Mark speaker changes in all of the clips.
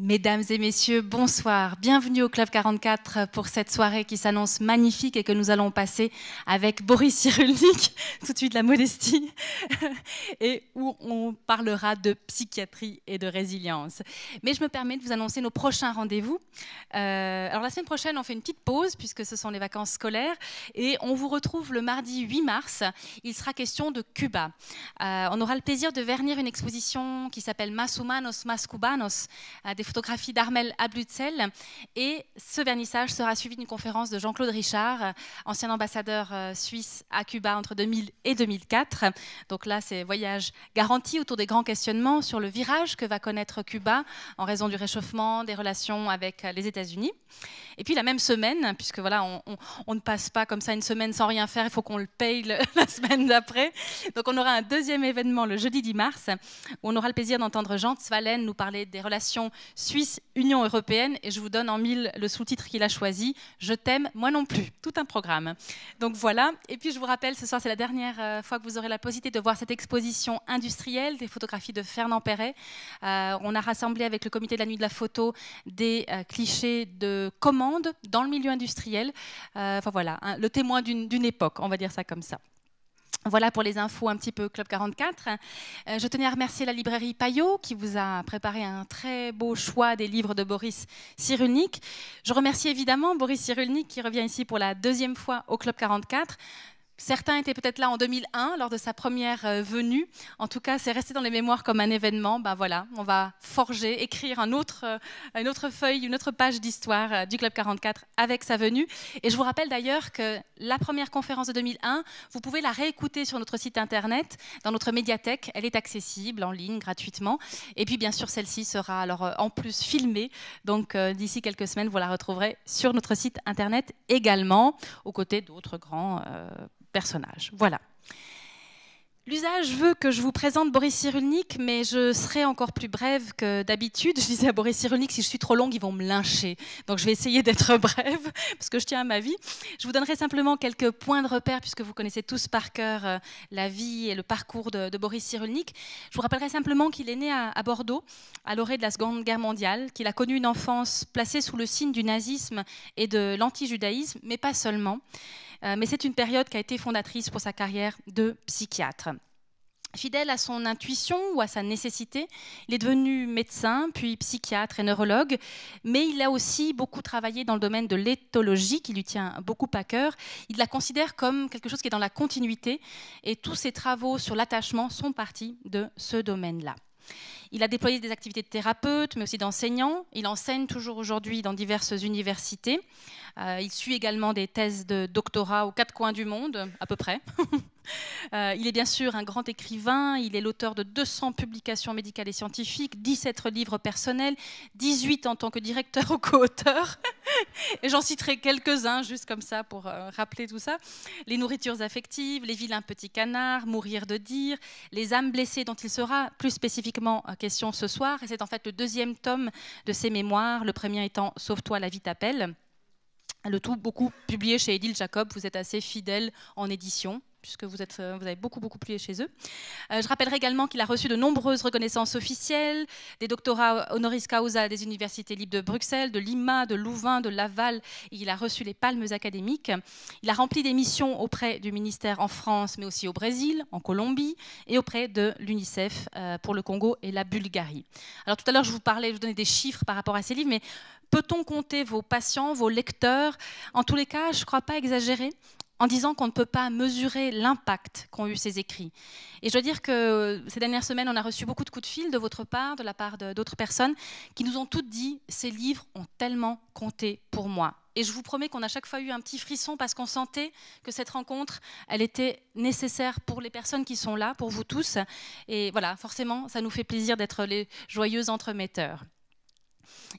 Speaker 1: Mesdames et messieurs, bonsoir. Bienvenue au Club 44 pour cette soirée qui s'annonce magnifique et que nous allons passer avec Boris Cyrulnik, tout de suite la modestie, et où on parlera de psychiatrie et de résilience. Mais je me permets de vous annoncer nos prochains rendez-vous. Alors la semaine prochaine, on fait une petite pause puisque ce sont les vacances scolaires et on vous retrouve le mardi 8 mars. Il sera question de Cuba. On aura le plaisir de vernir une exposition qui s'appelle Más Humanos, Más Cubanos, des photographies d'Armel Ablutzel. Et ce vernissage sera suivi d'une conférence de Jean-Claude Richard, ancien ambassadeur suisse à Cuba entre 2000 et 2004. Donc là, c'est voyage garanti autour des grands questionnements sur le virage que va connaître Cuba en raison du réchauffement des relations avec les États-Unis. Et puis la même semaine, puisque voilà, on ne passe pas comme ça une semaine sans rien faire, il faut qu'on le paye la semaine d'après. Donc on aura un deuxième événement le jeudi 10 mars, où on aura le plaisir d'entendre Jean Zwalen nous parler des relations Suisse-Union européenne. Et je vous donne en mille le sous-titre qu'il a choisi, « Je t'aime, moi non plus », tout un programme. Donc voilà, et puis je vous rappelle, ce soir c'est la dernière fois que vous aurez la possibilité de voir cette exposition industrielle des photographies de Fernand Perret. On a rassemblé avec le comité de la nuit de la photo des clichés de commandes dans le milieu industriel. Enfin voilà, hein, le témoin d'une époque, on va dire ça comme ça. Voilà pour les infos un petit peu Club 44. Je tenais à remercier la librairie Payot qui vous a préparé un très beau choix des livres de Boris Cyrulnik. Je remercie évidemment Boris Cyrulnik qui revient ici pour la deuxième fois au Club 44. Certains étaient peut-être là en 2001, lors de sa première venue. En tout cas, c'est resté dans les mémoires comme un événement. Ben voilà, on va forger, écrire une autre feuille, une autre page d'histoire du Club 44 avec sa venue. Et je vous rappelle d'ailleurs que la première conférence de 2001, vous pouvez la réécouter sur notre site internet, dans notre médiathèque. Elle est accessible en ligne, gratuitement. Et puis, bien sûr, celle-ci sera alors en plus filmée. Donc, d'ici quelques semaines, vous la retrouverez sur notre site internet également, aux côtés d'autres grands personnages. Voilà. L'usage veut que je vous présente Boris Cyrulnik, mais je serai encore plus brève que d'habitude. Je disais à Boris Cyrulnik, si je suis trop longue, ils vont me lyncher. Donc je vais essayer d'être brève, parce que je tiens à ma vie. Je vous donnerai simplement quelques points de repère, puisque vous connaissez tous par cœur la vie et le parcours de Boris Cyrulnik. Je vous rappellerai simplement qu'il est né à Bordeaux, à l'orée de la Seconde Guerre mondiale, qu'il a connu une enfance placée sous le signe du nazisme et de l'anti-judaïsme, mais pas seulement. Mais c'est une période qui a été fondatrice pour sa carrière de psychiatre. Fidèle à son intuition ou à sa nécessité, il est devenu médecin, puis psychiatre et neurologue, mais il a aussi beaucoup travaillé dans le domaine de l'éthologie, qui lui tient beaucoup à cœur. Il la considère comme quelque chose qui est dans la continuité, et tous ses travaux sur l'attachement sont partis de ce domaine-là. Il a déployé des activités de thérapeute, mais aussi d'enseignant. Il enseigne toujours aujourd'hui dans diverses universités. Il suit également des thèses de doctorat aux quatre coins du monde, à peu près. Il est bien sûr un grand écrivain. Il est l'auteur de 200 publications médicales et scientifiques, 17 livres personnels, 18 en tant que directeur ou co-auteur. Et j'en citerai quelques-uns, juste comme ça, pour rappeler tout ça. Les nourritures affectives, les vilains petits canards, mourir de dire, les âmes blessées dont il sera plus spécifiquement question ce soir. Et c'est en fait le deuxième tome de ses mémoires, le premier étant « Sauve-toi, la vie t'appelle ». Le tout beaucoup publié chez Édile Jacob. Vous êtes assez fidèle en édition, puisque vous avez beaucoup publié chez eux. Je rappellerai également qu'il a reçu de nombreuses reconnaissances officielles, des doctorats honoris causa des universités libres de Bruxelles, de Lima, de Louvain, de Laval, et il a reçu les palmes académiques. Il a rempli des missions auprès du ministère en France, mais aussi au Brésil, en Colombie, et auprès de l'UNICEF pour le Congo et la Bulgarie. Alors tout à l'heure, je vous donnais des chiffres par rapport à ces livres, mais peut-on compter vos patients, vos lecteurs? En tous les cas, je ne crois pas exagérer en disant qu'on ne peut pas mesurer l'impact qu'ont eu ces écrits. Et je dois dire que ces dernières semaines, on a reçu beaucoup de coups de fil de votre part, de la part d'autres personnes, qui nous ont toutes dit « ces livres ont tellement compté pour moi ». Et je vous promets qu'on a chaque fois eu un petit frisson parce qu'on sentait que cette rencontre, elle était nécessaire pour les personnes qui sont là, pour vous tous. Et voilà, forcément, ça nous fait plaisir d'être les joyeux entremetteurs.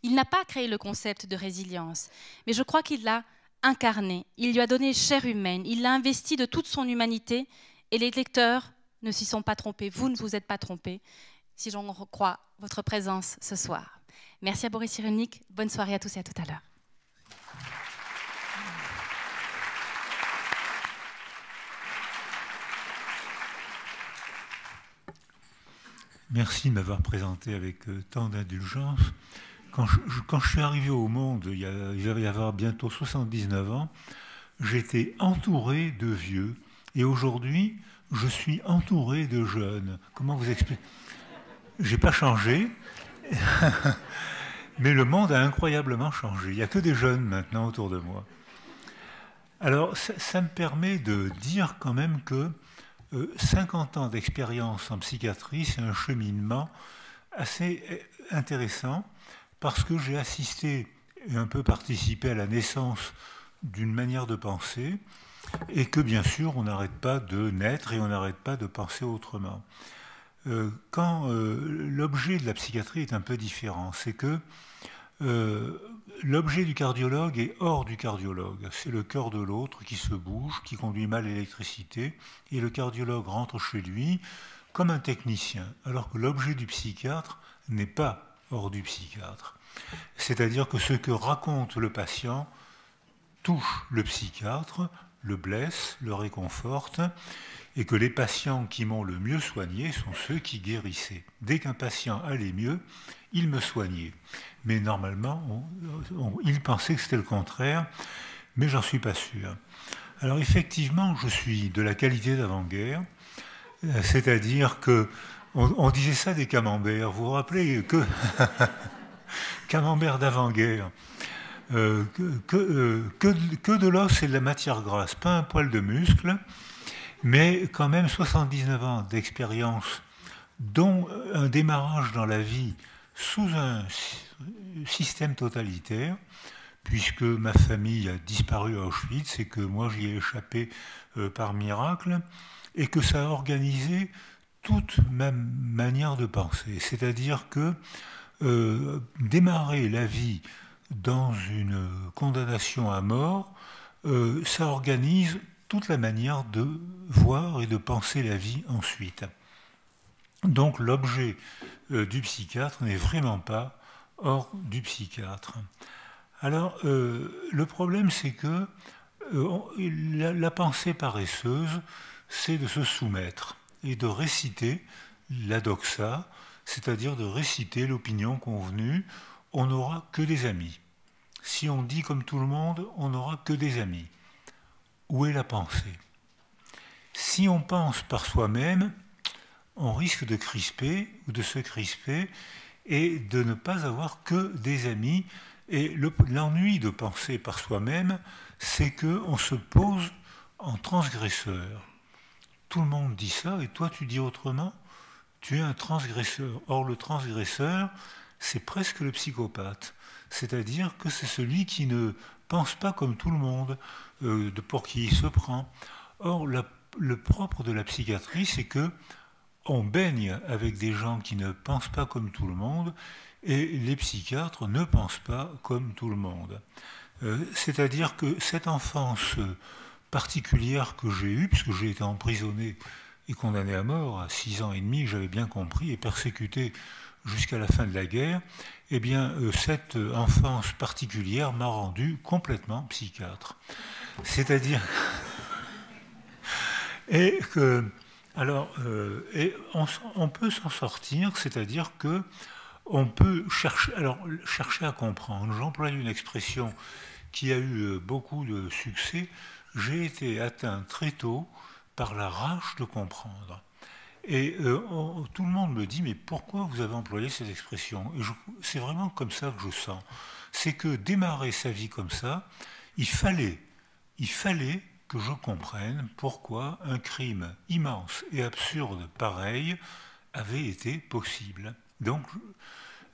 Speaker 1: Il n'a pas créé le concept de résilience, mais je crois qu'il l'a incarné. Il lui a donné chair humaine, il l'a investi de toute son humanité et les lecteurs ne s'y sont pas trompés. Vous ne vous êtes pas trompés, si j'en crois votre présence ce soir. Merci à Boris Cyrulnik, bonne soirée à tous et à tout à l'heure.
Speaker 2: Merci de m'avoir présenté avec tant d'indulgence. quand je suis arrivé au monde, il va y avoir bientôt 79 ans, j'étais entouré de vieux. Et aujourd'hui, je suis entouré de jeunes. Comment vous expliquer? J'ai pas changé, mais le monde a incroyablement changé. Il n'y a que des jeunes maintenant autour de moi. Alors, ça me permet de dire quand même que 50 ans d'expérience en psychiatrie, c'est un cheminement assez intéressant parce que j'ai assisté et un peu participé à la naissance d'une manière de penser et que bien sûr on n'arrête pas de naître et on n'arrête pas de penser autrement. Quand l'objet de la psychiatrie est un peu différent, c'est que l'objet du cardiologue est hors du cardiologue. C'est le cœur de l'autre qui se bouge, qui conduit mal l'électricité, et le cardiologue rentre chez lui comme un technicien, alors que l'objet du psychiatre n'est pas hors du psychiatre. C'est-à-dire que ce que raconte le patient touche le psychiatre, le blesse, le réconforte, et que les patients qui m'ont le mieux soigné sont ceux qui guérissaient. Dès qu'un patient allait mieux, il me soignait. Mais normalement, il pensait que c'était le contraire, mais j'en suis pas sûr. Alors effectivement, je suis de la qualité d'avant-guerre, c'est-à-dire que on disait ça des camemberts. Vous vous rappelez que camembert d'avant-guerre, que de l'os et de la matière grasse, pas un poil de muscle, mais quand même 79 ans d'expérience, dont un démarrage dans la vie sous un système totalitaire, puisque ma famille a disparu à Auschwitz et que moi j'y ai échappé par miracle, et que ça a organisé toute ma manière de penser. C'est-à-dire que démarrer la vie dans une condamnation à mort, ça organise toute la manière de voir et de penser la vie ensuite. Donc l'objet du psychiatre n'est vraiment pas hors du psychiatre. Alors le problème c'est que la pensée paresseuse, c'est de se soumettre et de réciter la doxa, c'est-à-dire de réciter l'opinion convenue. On n'aura que des amis. Si on dit comme tout le monde, on n'aura que des amis. Où est la pensée? Si on pense par soi-même, on risque de crisper ou de se crisper et de ne pas avoir que des amis. Et l'ennui de penser par soi-même, c'est qu'on se pose en transgresseur. Tout le monde dit ça et toi tu dis autrement, tu es un transgresseur. Or le transgresseur, c'est presque le psychopathe. C'est-à-dire que c'est celui qui ne pense pas comme tout le monde, pour qui il se prend. Or, le propre de la psychiatrie, c'est que on baigne avec des gens qui ne pensent pas comme tout le monde, et les psychiatres ne pensent pas comme tout le monde. C'est-à-dire que cette enfance particulière que j'ai eue, puisque j'ai été emprisonné et condamné à mort à 6 ans et demi, j'avais bien compris, et persécuté jusqu'à la fin de la guerre, eh bien, cette enfance particulière m'a rendu complètement psychiatre. C'est-à-dire... et que... Alors, on peut s'en sortir, c'est-à-dire que on peut chercher à comprendre. J'emploie une expression qui a eu beaucoup de succès. J'ai été atteint très tôt par la rage de comprendre. Et tout le monde me dit, mais pourquoi vous avez employé cette expression? Et c'est vraiment comme ça que je sens. C'est que démarrer sa vie comme ça, il fallait que je comprenne pourquoi un crime immense et absurde pareil avait été possible. Donc,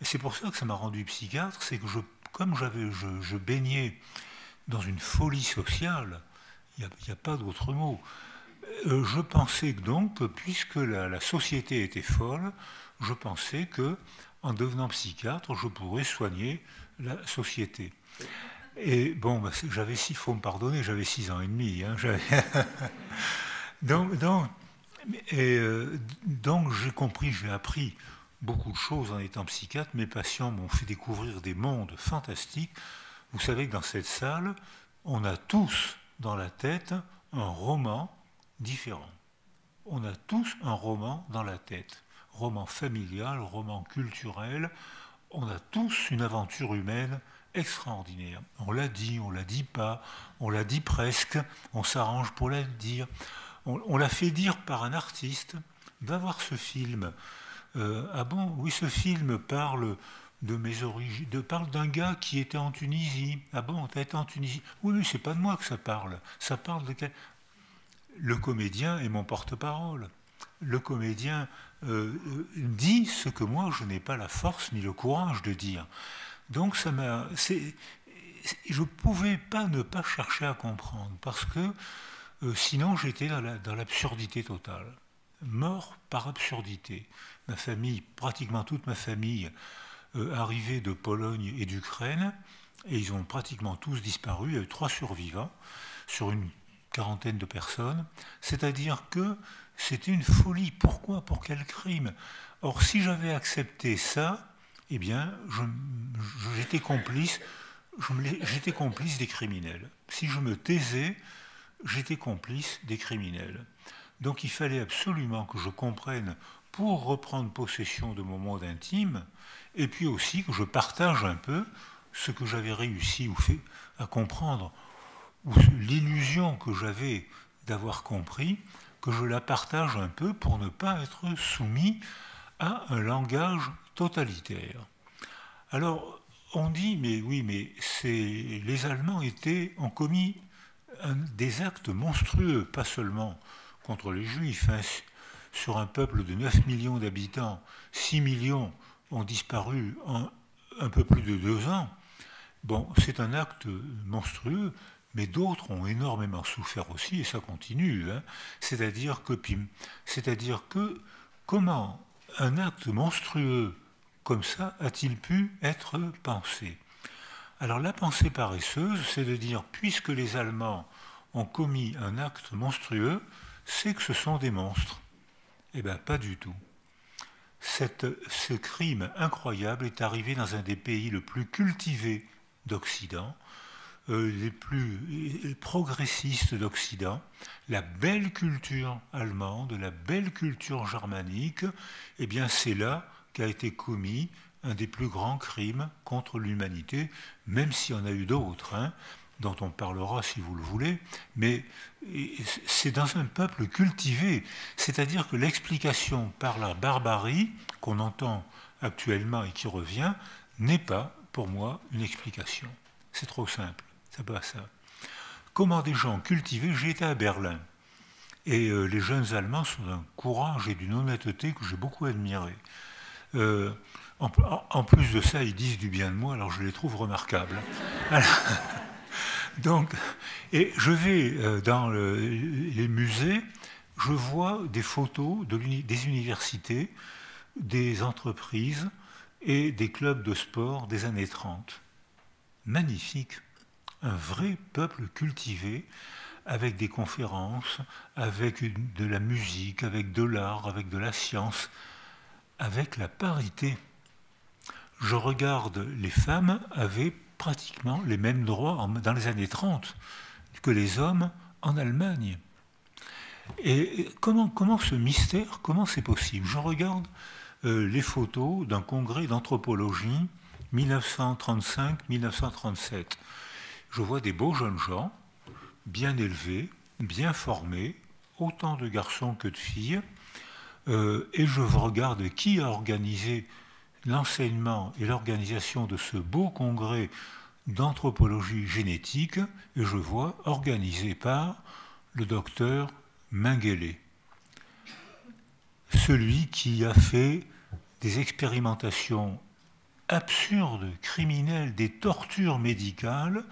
Speaker 2: c'est pour ça que ça m'a rendu psychiatre, c'est que comme je baignais dans une folie sociale, il n'y a pas d'autre mot, je pensais donc que puisque la société était folle, je pensais que en devenant psychiatre, je pourrais soigner la société. Et bon, bah, il faut me pardonner, j'avais 6 ans et demi. Hein, donc j'ai compris, j'ai appris beaucoup de choses en étant psychiatre. Mes patients m'ont fait découvrir des mondes fantastiques. Vous savez que dans cette salle, on a tous dans la tête un roman différent. On a tous un roman dans la tête. Roman familial, roman culturel. on a tous une aventure humaine extraordinaire. On l'a dit, on l'a dit pas, on l'a dit presque, on s'arrange pour la dire. On l'a fait dire par un artiste. Va voir ce film. Ah bon, oui, ce film parle de mes origines, parle d'un gars qui était en Tunisie. Ah bon, t'as été en Tunisie? Oui, oui, c'est pas de moi que ça parle. Ça parle de quel... Le comédien est mon porte-parole. Le comédien dit ce que moi je n'ai pas la force ni le courage de dire. Donc ça m'a, je ne pouvais pas ne pas chercher à comprendre parce que sinon j'étais dans l'absurdité totale. Mort par absurdité. Ma famille, pratiquement toute ma famille, arrivait de Pologne et d'Ukraine et ils ont pratiquement tous disparu. Il y a eu 3 survivants sur une quarantaine de personnes. C'est-à-dire que c'était une folie. Pourquoi? Pour quel crime? Or, si j'avais accepté ça, eh bien, j'étais complice des criminels. Si je me taisais, j'étais complice des criminels. Donc il fallait absolument que je comprenne pour reprendre possession de mon monde intime, et puis aussi que je partage un peu ce que j'avais réussi ou fait à comprendre, ou l'illusion que j'avais d'avoir compris, que je la partage un peu pour ne pas être soumis à un langage totalitaire. Alors, on dit, mais oui, mais les Allemands ont commis des actes monstrueux, pas seulement contre les Juifs, hein, sur un peuple de 9 millions d'habitants, 6 millions ont disparu en un peu plus de 2 ans. Bon, c'est un acte monstrueux, mais d'autres ont énormément souffert aussi, et ça continue. Hein. C'est-à-dire que comment un acte monstrueux comme ça a-t-il pu être pensé? Alors la pensée paresseuse, c'est de dire, puisque les Allemands ont commis un acte monstrueux, c'est que ce sont des monstres. Eh bien, pas du tout. Ce crime incroyable est arrivé dans un des pays le plus cultivés d'Occident, les plus progressistes d'Occident, la belle culture allemande, la belle culture germanique, eh bien c'est là qu'a été commis un des plus grands crimes contre l'humanité, même s'il y en a eu d'autres, hein, dont on parlera si vous le voulez, mais c'est dans un peuple cultivé, c'est-à-dire que l'explication par la barbarie qu'on entend actuellement et qui revient n'est pas, pour moi, une explication. C'est trop simple, c'est pas ça. Comment des gens cultivés, j'ai été à Berlin, et les jeunes Allemands sont d'un courage et d'une honnêteté que j'ai beaucoup admiré. En plus de ça, ils disent du bien de moi, alors je les trouve remarquables. Donc, et je vais dans les musées, je vois des photos des universités, des entreprises et des clubs de sport des années 30. Magnifique, un vrai peuple cultivé, avec des conférences, avec de la musique, avec de l'art, avec de la science, avec la parité. Je regarde, les femmes avaient pratiquement les mêmes droits dans les années 30 que les hommes en Allemagne. Et comment ce mystère, comment c'est possible? Je regarde les photos d'un congrès d'anthropologie 1935-1937. Je vois des beaux jeunes gens, bien élevés, bien formés, autant de garçons que de filles, et je regarde qui a organisé l'enseignement et l'organisation de ce beau congrès d'anthropologie génétique, et je vois organisé par le docteur Mengele, celui qui a fait des expérimentations absurdes, criminelles, des tortures médicales.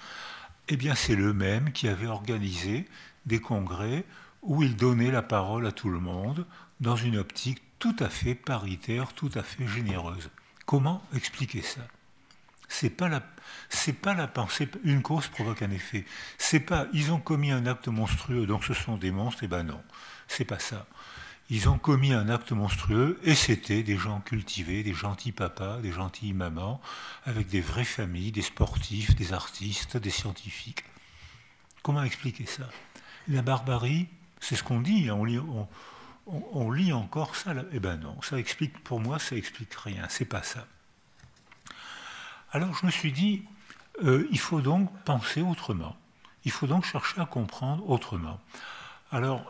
Speaker 2: Eh bien, c'est le même qui avait organisé des congrès où il donnait la parole à tout le monde dans une optique tout à fait paritaire, tout à fait généreuse. Comment expliquer ça? C'est pas la pensée, une cause provoque un effet. C'est pas, ils ont commis un acte monstrueux, donc ce sont des monstres, et ben non, c'est pas ça. Ils ont commis un acte monstrueux, et c'était des gens cultivés, des gentils papas, des gentilles mamans, avec des vraies familles, des sportifs, des artistes, des scientifiques. Comment expliquer ça? La barbarie, c'est ce qu'on dit, on lit encore ça, là. Eh ben non, ça explique, pour moi, ça explique rien, c'est pas ça. Alors je me suis dit, il faut donc penser autrement. Il faut donc chercher à comprendre autrement. Alors,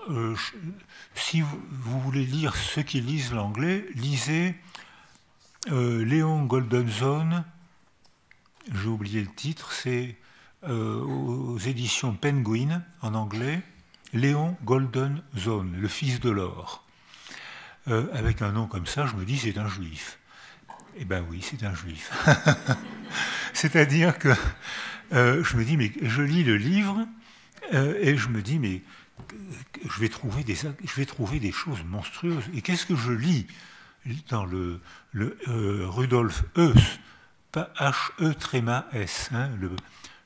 Speaker 2: si vous voulez lire ceux qui lisent l'anglais, lisez Léon Goldenzone, j'ai oublié le titre, c'est aux éditions Penguin en anglais, Léon Goldenzone, le fils de l'or. Avec un nom comme ça, je me dis c'est un juif. Eh bien oui, c'est un juif. C'est-à-dire que je me dis, mais je lis le livre et je me dis, mais je vais trouver des choses monstrueuses. Et qu'est-ce que je lis dans le Rudolf Heuss, pas H-E-S, hein,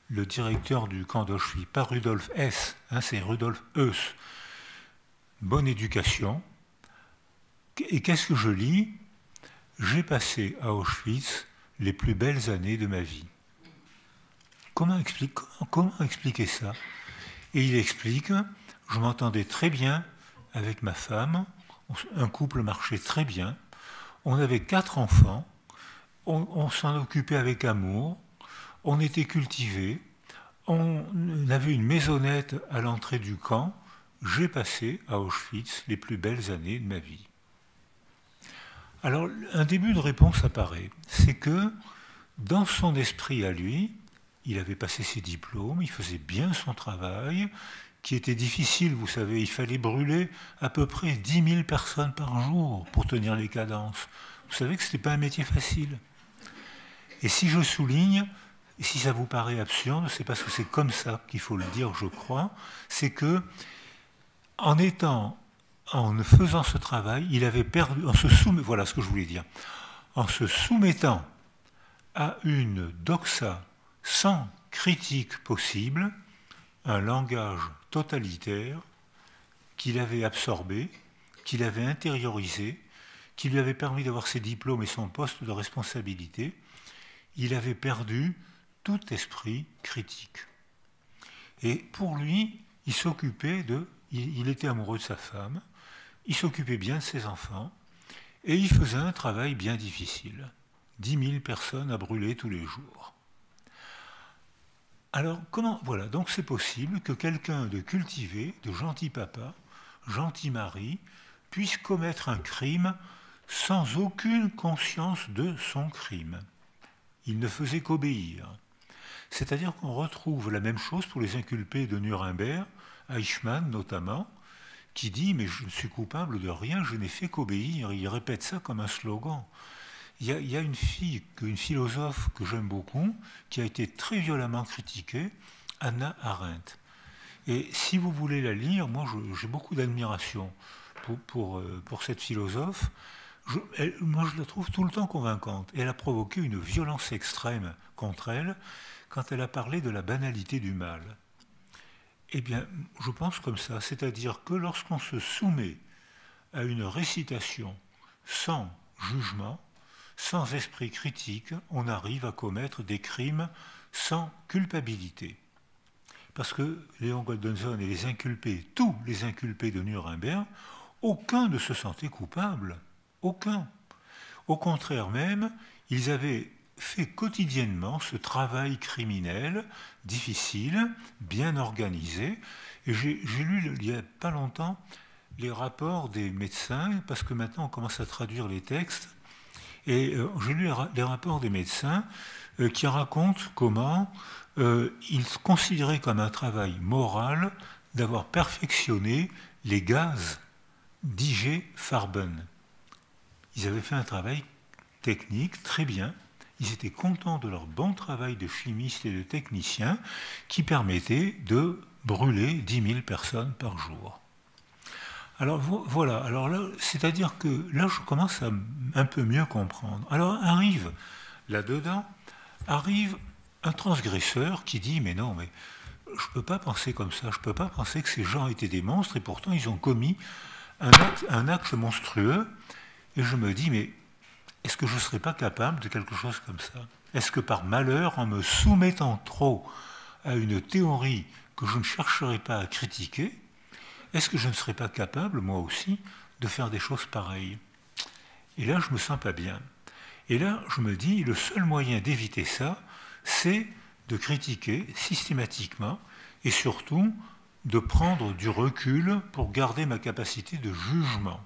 Speaker 2: le directeur du camp d'Auschwitz, pas Rudolf Hess, hein, c'est Rudolf Heuss. Bonne éducation. Et qu'est-ce que je lis? J'ai passé à Auschwitz les plus belles années de ma vie. Comment expliquer ça? Et il explique, je m'entendais très bien avec ma femme, un couple marchait très bien, on avait 4 enfants, on s'en occupait avec amour, on était cultivés, on avait une maisonnette à l'entrée du camp, j'ai passé à Auschwitz les plus belles années de ma vie. Alors, un début de réponse apparaît, c'est que dans son esprit à lui, il avait passé ses diplômes, il faisait bien son travail, qui était difficile, vous savez, il fallait brûler à peu près 10 000 personnes par jour pour tenir les cadences. Vous savez que ce n'était pas un métier facile. Et si je souligne, et si ça vous paraît absurde, c'est parce que c'est comme ça qu'il faut le dire, je crois, c'est que en faisant ce travail, il avait perdu, voilà ce que je voulais dire, en se soumettant à une doxa sans critique possible, un langage totalitaire qu'il avait absorbé, qu'il avait intériorisé, qui lui avait permis d'avoir ses diplômes et son poste de responsabilité, il avait perdu tout esprit critique. Et pour lui, il était amoureux de sa femme, il s'occupait bien de ses enfants, et il faisait un travail bien difficile. 10 000 personnes à brûler tous les jours. Alors, voilà, donc c'est possible que quelqu'un de cultivé, de gentil papa, gentil mari, puisse commettre un crime sans aucune conscience de son crime. Il ne faisait qu'obéir. C'est-à-dire qu'on retrouve la même chose pour les inculpés de Nuremberg, Eichmann notamment, qui dit « mais je ne suis coupable de rien, je n'ai fait qu'obéir ». Il répète ça comme un slogan. Il y a une philosophe que j'aime beaucoup, qui a été très violemment critiquée, Hannah Arendt. Et si vous voulez la lire, moi j'ai beaucoup d'admiration pour cette philosophe. Moi je la trouve tout le temps convaincante. Elle a provoqué une violence extrême contre elle quand elle a parlé de la banalité du mal. Eh bien, je pense comme ça, c'est-à-dire que lorsqu'on se soumet à une récitation sans jugement, sans esprit critique, on arrive à commettre des crimes sans culpabilité. Parce que Léon Goldenzone et les inculpés, tous les inculpés de Nuremberg, aucun ne se sentait coupable. Aucun. Au contraire même, ils avaient fait quotidiennement ce travail criminel, difficile, bien organisé. Et j'ai lu, il n'y a pas longtemps, les rapports des médecins, parce que maintenant on commence à traduire les textes, et j'ai lu les rapports des médecins qui racontent comment ils considéraient comme un travail moral d'avoir perfectionné les gaz d'IG-Farben. Ils avaient fait un travail technique très bien. Ils étaient contents de leur bon travail de chimistes et de techniciens qui permettait de brûler 10 000 personnes par jour. Alors voilà, alors là, c'est-à-dire que là je commence à un peu mieux comprendre. Alors arrive un transgresseur qui dit mais non, mais je ne peux pas penser comme ça, je ne peux pas penser que ces gens étaient des monstres et pourtant ils ont commis un acte monstrueux. Et je me dis mais est-ce que je ne serais pas capable de quelque chose comme ça? Est-ce que par malheur, en me soumettant trop à une théorie que je ne chercherai pas à critiquer, est-ce que je ne serais pas capable, moi aussi, de faire des choses pareilles? Et là, je ne me sens pas bien. Et là, je me dis, le seul moyen d'éviter ça, c'est de critiquer systématiquement et surtout de prendre du recul pour garder ma capacité de jugement.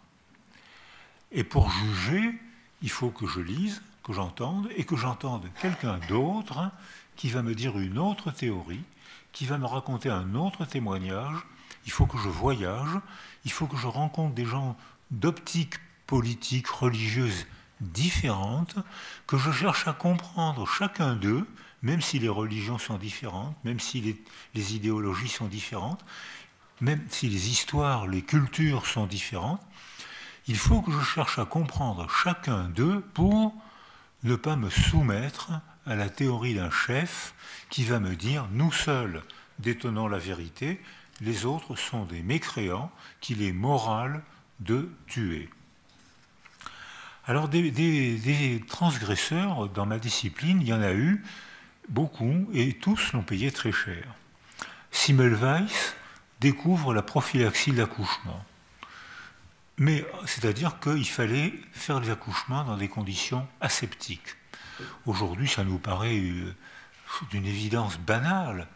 Speaker 2: Et pour juger, il faut que je lise, que j'entende, et que j'entende quelqu'un d'autre qui va me dire une autre théorie, qui va me raconter un autre témoignage. Il faut que je voyage, il faut que je rencontre des gens d'optiques politiques, religieuses différentes, que je cherche à comprendre chacun d'eux, même si les religions sont différentes, même si les idéologies sont différentes, même si les histoires, les cultures sont différentes. Il faut que je cherche à comprendre chacun d'eux pour ne pas me soumettre à la théorie d'un chef qui va me dire « nous seuls détenons la vérité, les autres sont des mécréants qu'il est moral de tuer ». Alors des transgresseurs dans ma discipline, il y en a eu beaucoup et tous l'ont payé très cher. Semmelweis découvre la prophylaxie de l'accouchement. Mais c'est-à-dire qu'il fallait faire les accouchements dans des conditions aseptiques. Aujourd'hui, ça nous paraît d'une évidence banale.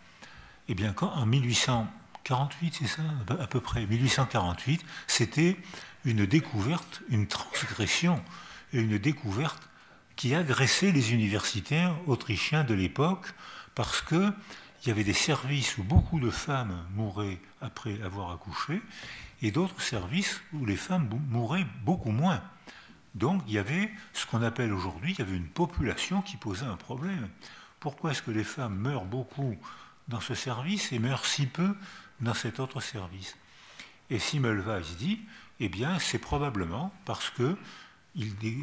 Speaker 2: Eh bien, en 1848, c'est ça, à peu près, 1848, c'était une découverte, une transgression, et une découverte qui agressait les universitaires autrichiens de l'époque, parce qu'il y avait des services où beaucoup de femmes mouraient après avoir accouché, et d'autres services où les femmes mouraient beaucoup moins. Donc il y avait ce qu'on appelle aujourd'hui, il y avait une population qui posait un problème. Pourquoi est-ce que les femmes meurent beaucoup dans ce service et meurent si peu dans cet autre service? Et Semmelweis dit, eh bien c'est probablement parce qu'il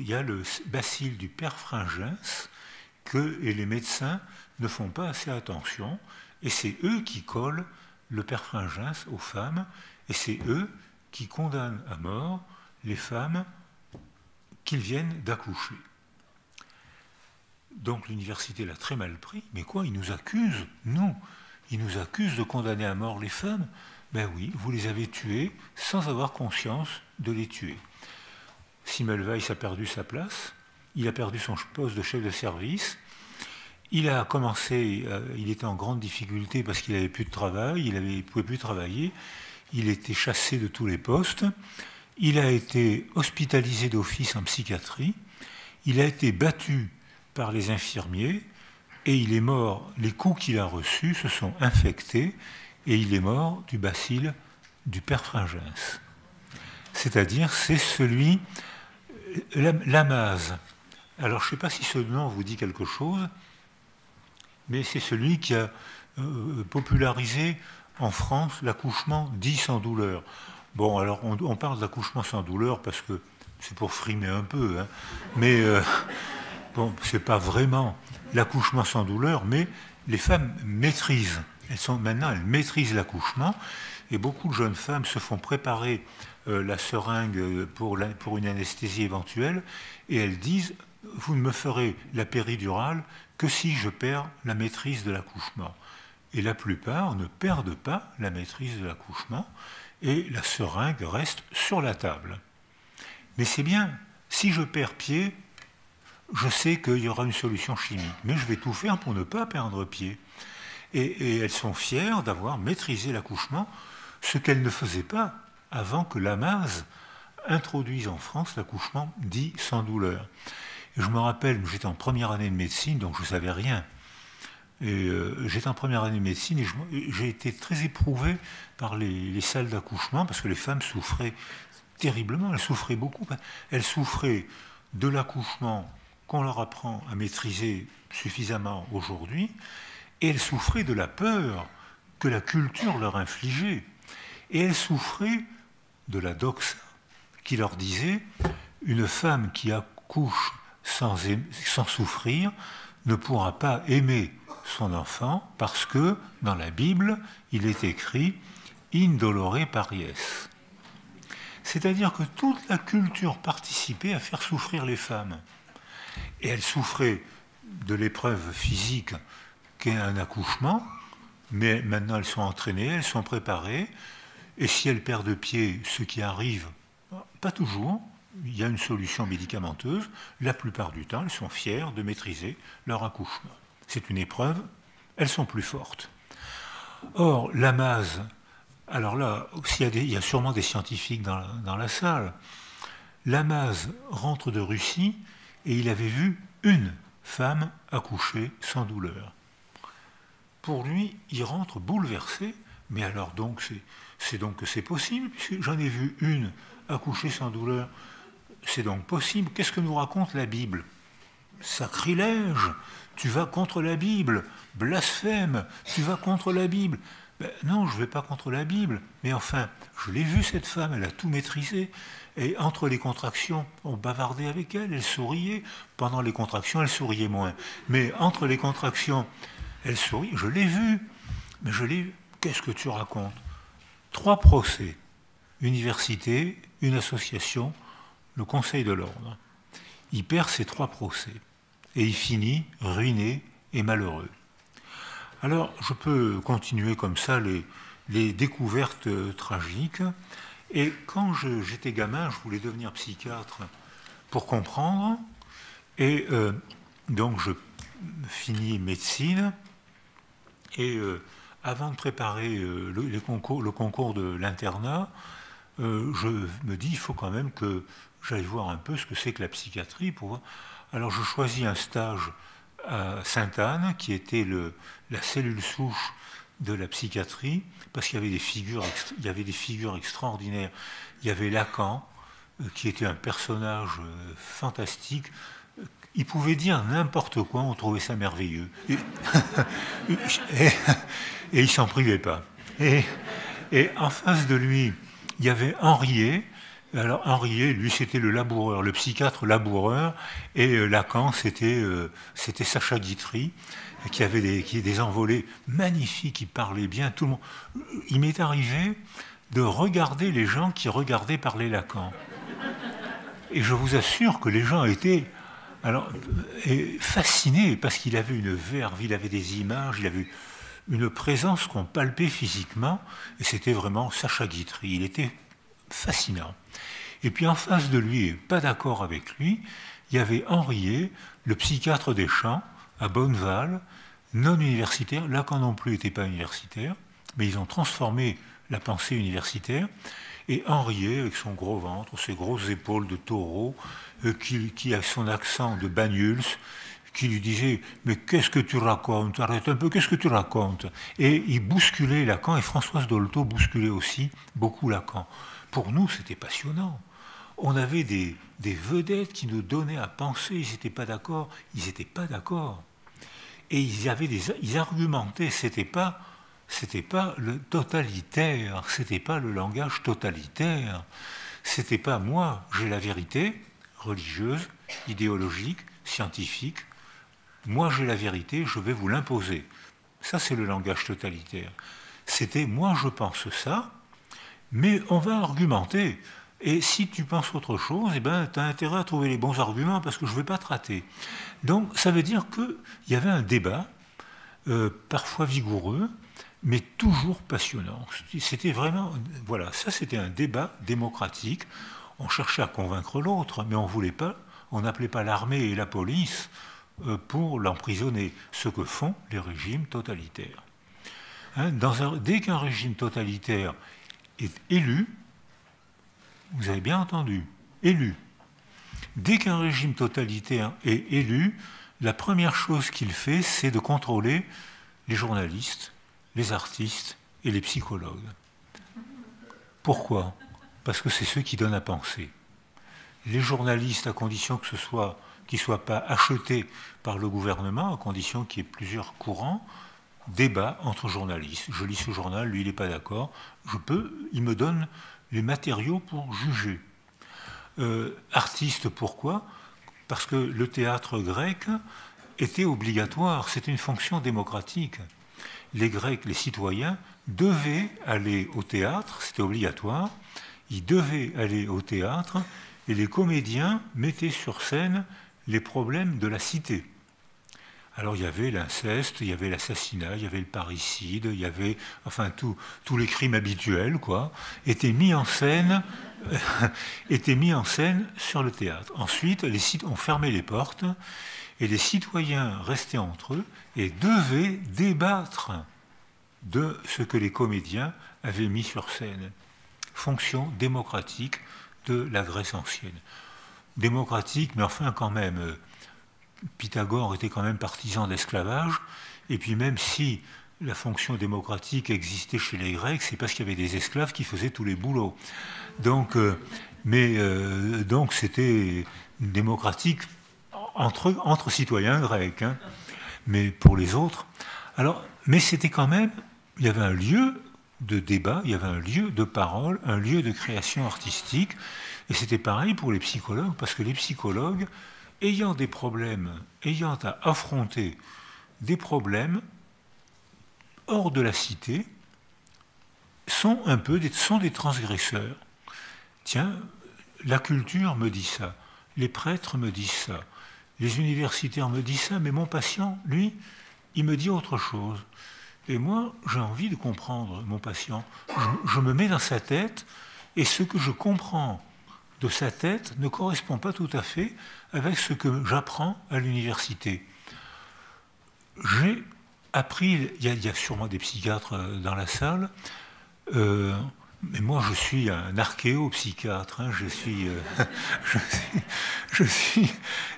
Speaker 2: y a le bacille du perfringens et les médecins ne font pas assez attention, et c'est eux qui collent le perfringens aux femmes, et c'est eux qui condamnent à mort les femmes qu'ils viennent d'accoucher. Donc l'université l'a très mal pris, mais quoi, ils nous accusent, nous, ils nous accusent de condamner à mort les femmes. Ben oui, vous les avez tuées sans avoir conscience de les tuer. Semmelweis a perdu sa place, il a perdu son poste de chef de service, il a commencé, il était en grande difficulté parce qu'il n'avait plus de travail, il ne pouvait plus travailler, il était chassé de tous les postes, il a été hospitalisé d'office en psychiatrie, il a été battu par les infirmiers et il est mort, les coups qu'il a reçus se sont infectés et il est mort du bacille du perfringens. C'est-à-dire, c'est celui, Lamaze. Alors, je ne sais pas si ce nom vous dit quelque chose, mais c'est celui qui a popularisé en France l'accouchement dit sans douleur. Bon, alors on parle d'accouchement sans douleur parce que c'est pour frimer un peu, hein, mais bon, c'est pas vraiment l'accouchement sans douleur, mais les femmes maîtrisent. Maintenant, elles maîtrisent l'accouchement, et beaucoup de jeunes femmes se font préparer la seringue pour une anesthésie éventuelle, et elles disent « vous ne me ferez la péridurale que si je perds la maîtrise de l'accouchement ». Et la plupart ne perdent pas la maîtrise de l'accouchement, et la seringue reste sur la table. Mais c'est bien, si je perds pied, je sais qu'il y aura une solution chimique, mais je vais tout faire pour ne pas perdre pied. Et elles sont fières d'avoir maîtrisé l'accouchement, ce qu'elles ne faisaient pas avant que Lamaze introduise en France l'accouchement dit sans douleur. Et je me rappelle, j'étais en première année de médecine, donc je ne savais rien. Et j'étais en première année de médecine et j'ai été très éprouvé par les salles d'accouchement parce que les femmes souffraient terriblement, elles souffraient beaucoup. Elles souffraient de l'accouchement qu'on leur apprend à maîtriser suffisamment aujourd'hui, et elles souffraient de la peur que la culture leur infligeait. Et elles souffraient de la doxa qui leur disait « une femme qui accouche sans souffrir ne pourra pas aimer son enfant parce que dans la Bible, il est écrit « indolore paries ». C'est-à-dire que toute la culture participait à faire souffrir les femmes. Et elles souffraient de l'épreuve physique qu'est un accouchement, mais maintenant elles sont entraînées, elles sont préparées, et si elles perdent pied, ce qui arrive, pas toujours, il y a une solution médicamenteuse. La plupart du temps, elles sont fières de maîtriser leur accouchement. C'est une épreuve, elles sont plus fortes. Or, Lamaze, alors là, il y a sûrement des scientifiques dans la salle, Lamaze rentre de Russie et il avait vu une femme accoucher sans douleur. Pour lui, il rentre bouleversé, mais alors donc c'est donc que c'est possible, puisque j'en ai vu une accoucher sans douleur, c'est donc possible. Qu'est-ce que nous raconte la Bible? Sacrilège, tu vas contre la Bible, blasphème, tu vas contre la Bible. Ben, non, je ne vais pas contre la Bible, mais enfin, je l'ai vue cette femme, elle a tout maîtrisé, et entre les contractions, on bavardait avec elle, elle souriait, pendant les contractions, elle souriait moins, mais entre les contractions, elle sourit, je l'ai vue, mais je l'ai vue, qu'est-ce que tu racontes? 3 procès, université, une association, le Conseil de l'ordre. Il perd ses 3 procès, et il finit ruiné et malheureux. Alors, je peux continuer comme ça les découvertes tragiques. Et quand j'étais gamin, je voulais devenir psychiatre pour comprendre. Et donc, je finis médecine. Et avant de préparer le concours de l'internat, je me dis, il faut quand même que j'aille voir un peu ce que c'est que la psychiatrie. Alors, je choisis un stage à Sainte-Anne, qui était la cellule souche de la psychiatrie, parce qu'il y avait des figures extraordinaires. Il y avait Lacan, qui était un personnage fantastique. Il pouvait dire n'importe quoi, on trouvait ça merveilleux. Et il ne s'en privait pas. Et en face de lui, il y avait Henriet. Alors Henriet, lui, c'était le laboureur, le psychiatre laboureur, et Lacan, c'était Sacha Guitry, qui avait des envolées magnifiques, il parlait bien, tout le monde. Il m'est arrivé de regarder les gens qui regardaient parler Lacan. Et je vous assure que les gens étaient fascinés, parce qu'il avait une verve, il avait des images, il avait une présence qu'on palpait physiquement, et c'était vraiment Sacha Guitry, il était fascinant. Et puis en face de lui, et pas d'accord avec lui, il y avait Henriet, le psychiatre des champs, à Bonneval, non universitaire. Lacan non plus n'était pas universitaire, mais ils ont transformé la pensée universitaire. Et Henriet, avec son gros ventre, ses grosses épaules de taureau, qui a son accent de Banyuls, qui lui disait « Mais qu'est-ce que tu racontes? Arrête un peu, qu'est-ce que tu racontes ?» Et il bousculait Lacan, et Françoise Dolto bousculait aussi beaucoup Lacan. Pour nous, c'était passionnant. On avait des vedettes qui nous donnaient à penser, ils n'étaient pas d'accord, Et ils argumentaient, c'était pas le totalitaire, c'était pas le langage totalitaire, c'était pas moi, j'ai la vérité religieuse, idéologique, scientifique, moi j'ai la vérité, je vais vous l'imposer. Ça c'est le langage totalitaire. C'était moi je pense ça, mais on va argumenter. Et si tu penses autre chose, eh ben, tu as intérêt à trouver les bons arguments parce que je ne vais pas te rater. Donc ça veut dire qu'il y avait un débat, parfois vigoureux, mais toujours passionnant. C'était vraiment, voilà, ça c'était un débat démocratique. On cherchait à convaincre l'autre, mais on voulait pas, on n'appelait pas l'armée et la police pour l'emprisonner, ce que font les régimes totalitaires. Hein, dès qu'un régime totalitaire est élu, vous avez bien entendu, élu. Dès qu'un régime totalitaire est élu, la première chose qu'il fait, c'est de contrôler les journalistes, les artistes et les psychologues. Pourquoi? Parce que c'est ceux qui donnent à penser. Les journalistes, à condition que qu'ils ne soient pas achetés par le gouvernement, à condition qu'il y ait plusieurs courants, débat entre journalistes. Je lis ce journal, lui il n'est pas d'accord, il me donne les matériaux pour juger. Artiste, pourquoi? Parce que le théâtre grec était obligatoire, c'était une fonction démocratique. Les Grecs, les citoyens, devaient aller au théâtre, c'était obligatoire, ils devaient aller au théâtre, et les comédiens mettaient sur scène les problèmes de la cité. Alors il y avait l'inceste, il y avait l'assassinat, il y avait le parricide, il y avait, enfin tous les crimes habituels, quoi, étaient mis en scène était mis en scène sur le théâtre. Ensuite, on fermait les portes et les citoyens restaient entre eux et devaient débattre de ce que les comédiens avaient mis sur scène. Fonction démocratique de la Grèce ancienne. Démocratique, mais enfin quand même, Pythagore était quand même partisan de l'esclavage, et puis même si la fonction démocratique existait chez les Grecs, c'est parce qu'il y avait des esclaves qui faisaient tous les boulots. Donc, donc c'était démocratique entre citoyens grecs, hein. Mais pour les autres. Alors, mais c'était quand même, il y avait un lieu de débat, il y avait un lieu de parole, un lieu de création artistique, et c'était pareil pour les psychologues, parce que les psychologues, ayant des problèmes, ayant à affronter des problèmes hors de la cité, sont des transgresseurs. Tiens, la culture me dit ça, les prêtres me disent ça, les universitaires me disent ça, mais mon patient, lui, il me dit autre chose. Et moi, j'ai envie de comprendre mon patient. Je me mets dans sa tête, et ce que je comprends de sa tête ne correspond pas tout à fait avec ce que j'apprends à l'université. J'ai appris, il y a sûrement des psychiatres dans la salle, mais moi je suis un archéopsychiatre, hein, je suis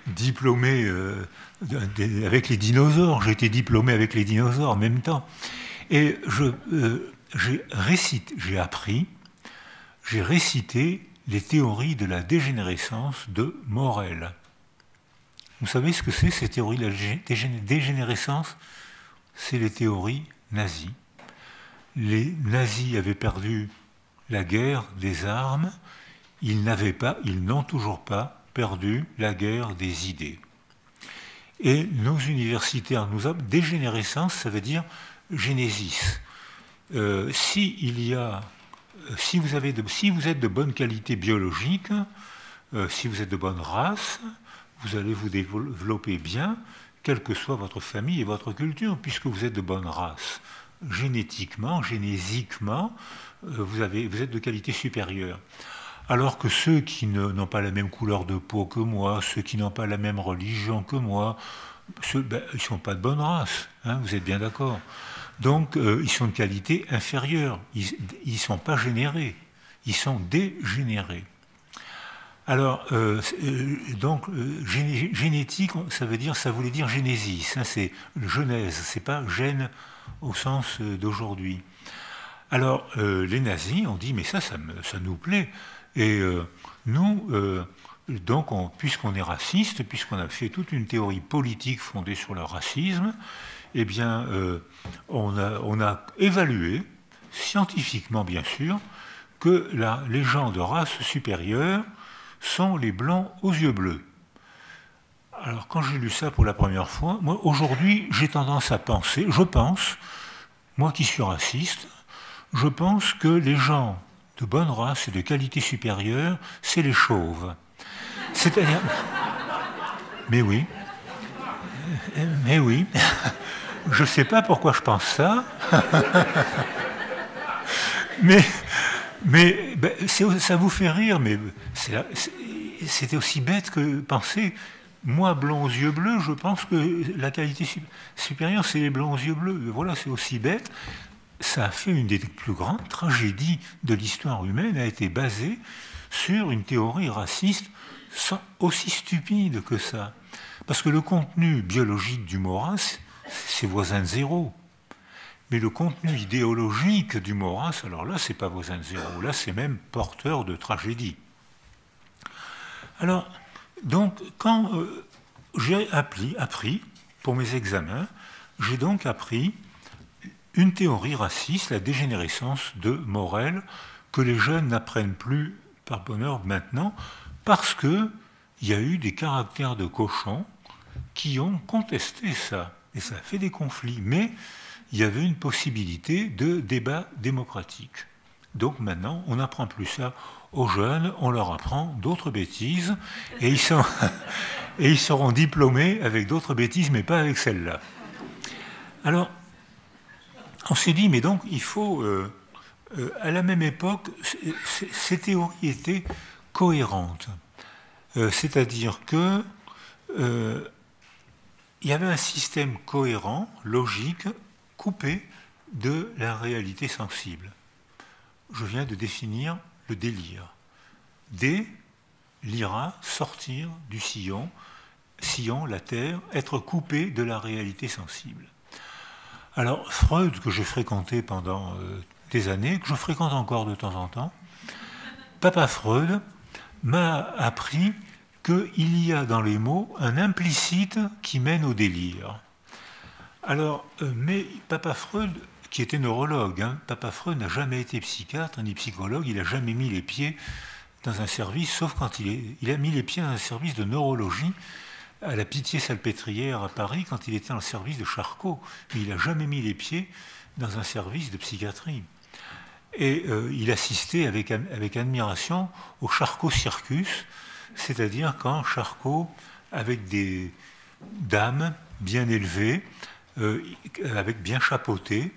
Speaker 2: diplômé avec les dinosaures, j'ai été diplômé avec les dinosaures en même temps. Et j'ai récité les théories de la dégénérescence de Morel. Vous savez ce que c'est, ces théories de la dégénérescence? C'est les théories nazies. Les nazis avaient perdu la guerre des armes, ils n'ont toujours pas perdu la guerre des idées. Et nos universitaires nous ont... Dégénérescence, ça veut dire génésis. Si vous êtes de bonne qualité biologique, si vous êtes de bonne race, vous allez vous développer bien, quelle que soit votre famille et votre culture, puisque vous êtes de bonne race. Génétiquement, génésiquement, vous êtes de qualité supérieure. Alors que ceux qui n'ont pas la même couleur de peau que moi, ceux qui n'ont pas la même religion que moi, ils ne sont pas de bonne race, hein, vous êtes bien d'accord. Donc, ils sont de qualité inférieure. Ils ne sont pas générés. Ils sont dégénérés. Alors, génétique, ça voulait dire génésis. Hein, c'est genèse, c'est pas gène au sens d'aujourd'hui. Alors, les nazis ont dit, mais ça nous plaît. Et nous, donc, puisqu'on est raciste, puisqu'on a fait toute une théorie politique fondée sur le racisme, eh bien, on a évalué, scientifiquement bien sûr, que les gens de race supérieure sont les blancs aux yeux bleus. Alors, quand j'ai lu ça pour la première fois, moi, aujourd'hui, j'ai tendance à penser, moi qui suis raciste, je pense que les gens de bonne race et de qualité supérieure, c'est les chauves. C'est-à-dire... Mais oui. Je ne sais pas pourquoi je pense ça. mais ça vous fait rire, mais c'était aussi bête que penser, moi, blond aux yeux bleus, je pense que la qualité supérieure, c'est les blancs aux yeux bleus. Voilà, c'est aussi bête. Ça a fait une des plus grandes tragédies de l'histoire humaine, a été basée sur une théorie raciste aussi stupide que ça. Parce que le contenu biologique du Maurras, c'est voisin de zéro. Mais le contenu idéologique du Maurras, alors là, c'est pas voisin de zéro. Là, c'est même porteur de tragédie. Alors, donc, quand j'ai appris, pour mes examens, j'ai donc appris une théorie raciste, la dégénérescence de Morel, que les jeunes n'apprennent plus par bonheur maintenant, parce qu'il y a eu des caractères de cochons qui ont contesté ça. Et ça a fait des conflits. Mais il y avait une possibilité de débat démocratique. Donc maintenant, on n'apprend plus ça aux jeunes, on leur apprend d'autres bêtises, et ils seront diplômés avec d'autres bêtises, mais pas avec celle-là. Alors, on s'est dit, mais donc, il faut à la même époque, ces théories étaient cohérentes. C'est-à-dire que il y avait un système cohérent, logique, coupé de la réalité sensible. Je viens de définir le délire. D, l'ira, sortir du sillon, la terre, être coupé de la réalité sensible. Alors Freud, que j'ai fréquenté pendant des années, que je fréquente encore de temps en temps, Papa Freud m'a appris qu'il y a dans les mots un implicite qui mène au délire. Alors, mais Papa Freud, qui était neurologue, Papa Freud n'a jamais été psychiatre ni psychologue, il n'a jamais mis les pieds dans un service, sauf quand il a mis les pieds dans un service de neurologie à la Pitié-Salpêtrière à Paris, quand il était dans le service de Charcot. Mais il n'a jamais mis les pieds dans un service de psychiatrie. Et il assistait avec admiration au Charcot Circus, c'est-à-dire quand Charcot, avec des dames bien élevées, avec bien chapeautées,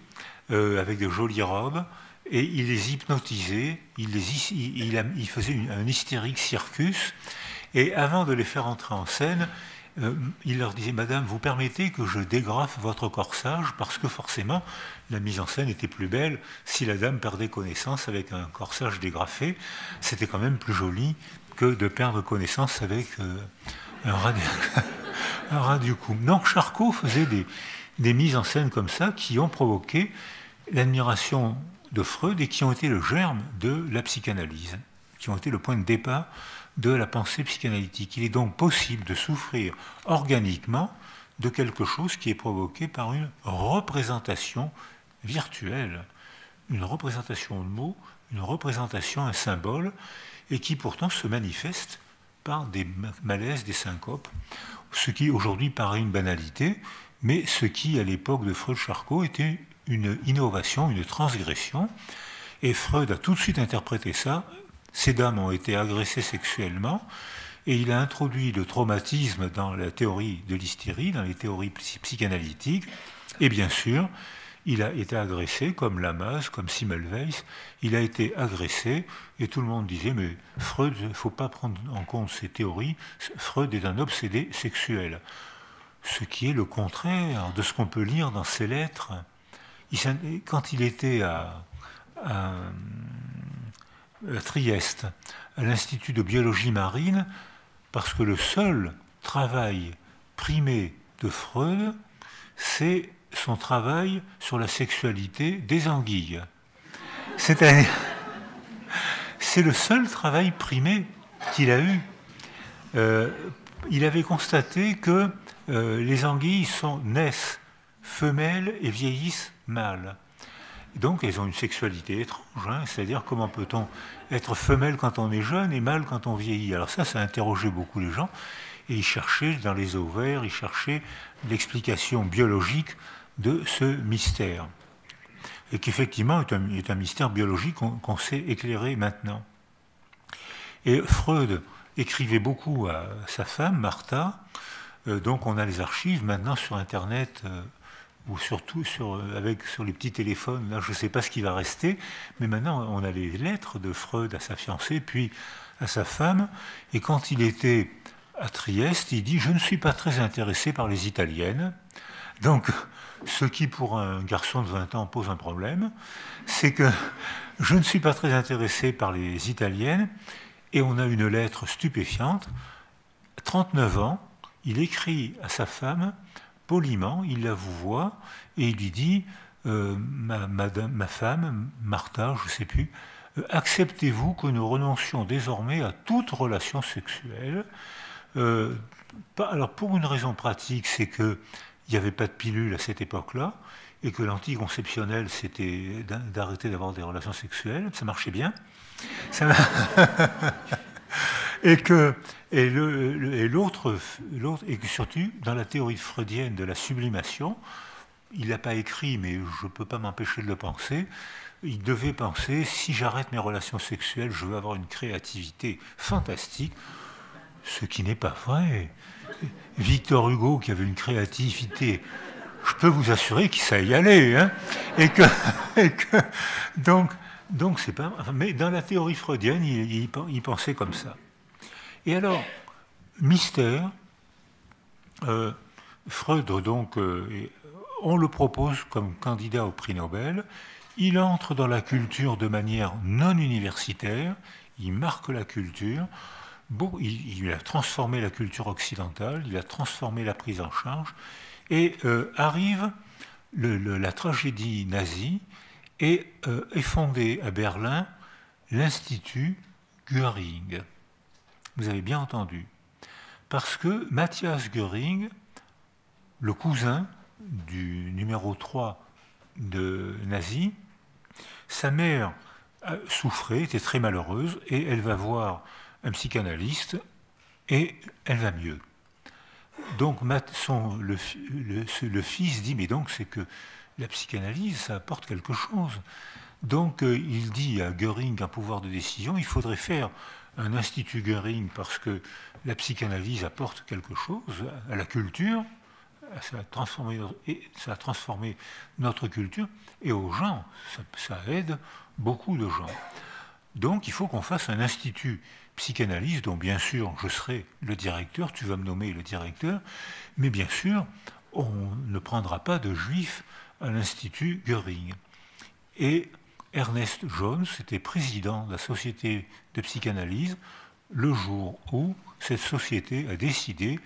Speaker 2: avec de jolies robes, et il les hypnotisait, il faisait un hystérique circus, et avant de les faire entrer en scène, il leur disait « Madame, vous permettez que je dégrafe votre corsage, parce que forcément, la mise en scène était plus belle si la dame perdait connaissance avec un corsage dégrafé. C'était quand même plus joli que de perdre connaissance avec un ras du cou. » Donc Charcot faisait des mises en scène comme ça qui ont provoqué l'admiration de Freud et qui ont été le germe de la psychanalyse, qui ont été le point de départ de la pensée psychanalytique. Il est donc possible de souffrir organiquement de quelque chose qui est provoqué par une représentation virtuelle, une représentation de mots, une représentation, un symbole, et qui pourtant se manifeste par des malaises, des syncopes, ce qui aujourd'hui paraît une banalité, mais ce qui, à l'époque de Freud-Charcot, était une innovation, une transgression, et Freud a tout de suite interprété ça. Ces dames ont été agressées sexuellement, et il a introduit le traumatisme dans la théorie de l'hystérie, dans les théories psychanalytiques, et bien sûr, il a été agressé, comme Lamaze, comme Semmelweis, il a été agressé, et tout le monde disait, mais Freud, il ne faut pas prendre en compte ces théories, Freud est un obsédé sexuel. Ce qui est le contraire de ce qu'on peut lire dans ses lettres. Quand il était à Trieste, à l'Institut de biologie marine, parce que le seul travail primé de Freud, c'est son travail sur la sexualité des anguilles. C'est-à-dire, c'est le seul travail primé qu'il a eu. Il avait constaté que les anguilles naissent femelles et vieillissent mâles. Donc elles ont une sexualité étrange, c'est-à-dire comment peut-on être femelle quand on est jeune et mâle quand on vieillit. Alors ça a interrogé beaucoup les gens, et ils cherchaient dans les ovaires, ils cherchaient l'explication biologique de ce mystère, et qui effectivement est un mystère biologique qu'on sait éclairer maintenant. Et Freud écrivait beaucoup à sa femme, Martha, donc on a les archives maintenant sur Internet, ou surtout sur les petits téléphones, là je ne sais pas ce qui va rester, mais maintenant on a les lettres de Freud à sa fiancée, puis à sa femme, et quand il était à Trieste, il dit « Je ne suis pas très intéressé par les Italiennes ». Donc, ce qui pour un garçon de 20 ans pose un problème, c'est que je ne suis pas très intéressé par les Italiennes, et on a une lettre stupéfiante, 39 ans, il écrit à sa femme, poliment, il la vouvoie, et il lui dit ma femme, Martha, je ne sais plus, acceptez-vous que nous renoncions désormais à toute relation sexuelle. Alors pour une raison pratique, c'est qu'il n'y avait pas de pilule à cette époque-là, et que l'anticonceptionnel, c'était d'arrêter d'avoir des relations sexuelles, ça marchait bien. Et que surtout, dans la théorie freudienne de la sublimation, il n'a pas écrit, mais je ne peux pas m'empêcher de le penser, il devait penser, si j'arrête mes relations sexuelles, je vais avoir une créativité fantastique, ce qui n'est pas vrai. Victor Hugo, qui avait une créativité, je peux vous assurer qu'il sait y aller. Donc, Donc c'est pas... Enfin, mais dans la théorie freudienne, il pensait comme ça. Et alors, mystère, Freud, donc, on le propose comme candidat au prix Nobel. Il entre dans la culture de manière non universitaire, il marque la culture. Bon, il a transformé la culture occidentale, il a transformé la prise en charge, et arrive la tragédie nazie, et est fondé à Berlin l'Institut Göring. Vous avez bien entendu. Parce que Matthias Göring, le cousin du numéro 3 de nazi, sa mère souffrait, était très malheureuse, et elle va voir un psychanalyste, et elle va mieux. Donc le fils dit, mais donc c'est que la psychanalyse, ça apporte quelque chose. Donc il dit à Göring un pouvoir de décision, il faudrait faire un institut Göring parce que la psychanalyse apporte quelque chose à la culture, ça a transformé notre culture, et aux gens, ça aide beaucoup de gens. Donc il faut qu'on fasse un institut psychanalyse dont bien sûr je serai le directeur, tu vas me nommer le directeur, mais bien sûr on ne prendra pas de juifs à l'Institut Göring. Et Ernest Jones était président de la société de psychanalyse le jour où cette société a décidé.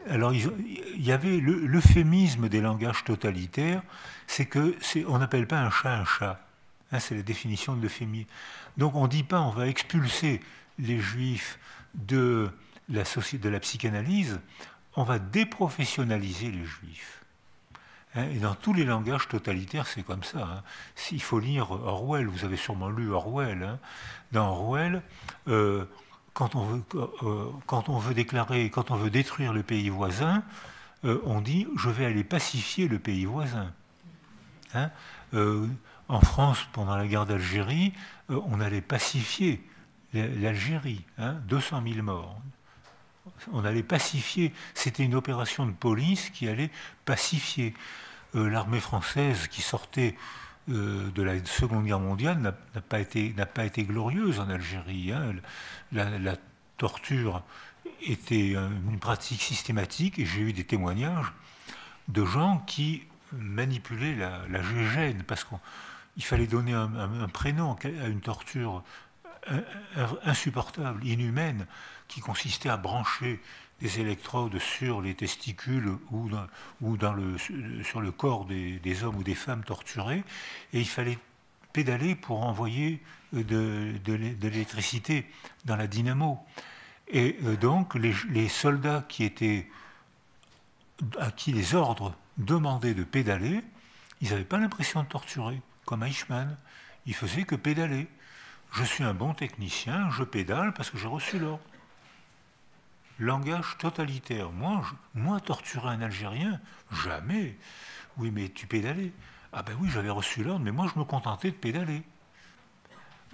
Speaker 2: Alors il y avait l'euphémisme des langages totalitaires, c'est que on n'appelle pas un chat. Hein, c'est la définition de l'euphémisme. Donc on ne dit pas on va expulser les juifs de la psychanalyse, on va déprofessionnaliser les juifs. Hein, et dans tous les langages totalitaires, c'est comme ça. Hein. Il faut lire Orwell, vous avez sûrement lu Orwell. Hein. Dans Orwell, quand on veut détruire le pays voisin, on dit je vais aller pacifier le pays voisin. Hein. En France, pendant la guerre d'Algérie, on allait pacifier l'Algérie, hein, 200 000 morts. On allait pacifier, c'était une opération de police qui allait pacifier. L'armée française qui sortait de la Seconde Guerre mondiale n'a pas été glorieuse en Algérie. Hein. La torture était une pratique systématique, et j'ai eu des témoignages de gens qui manipulaient la GIGN, parce qu'il fallait donner un prénom à une torture insupportable, inhumaine, qui consistait à brancher des électrodes sur les testicules ou sur le corps des hommes ou des femmes torturés, et il fallait pédaler pour envoyer de l'électricité dans la dynamo. Et donc les soldats à qui les ordres demandaient de pédaler, ils n'avaient pas l'impression de torturer, comme Eichmann. Ils faisaient que pédaler. Je suis un bon technicien, je pédale parce que j'ai reçu l'ordre. Langage totalitaire. Moi, torturer un Algérien, jamais. Oui, mais tu pédalais. Ah ben oui, j'avais reçu l'ordre, mais moi, je me contentais de pédaler.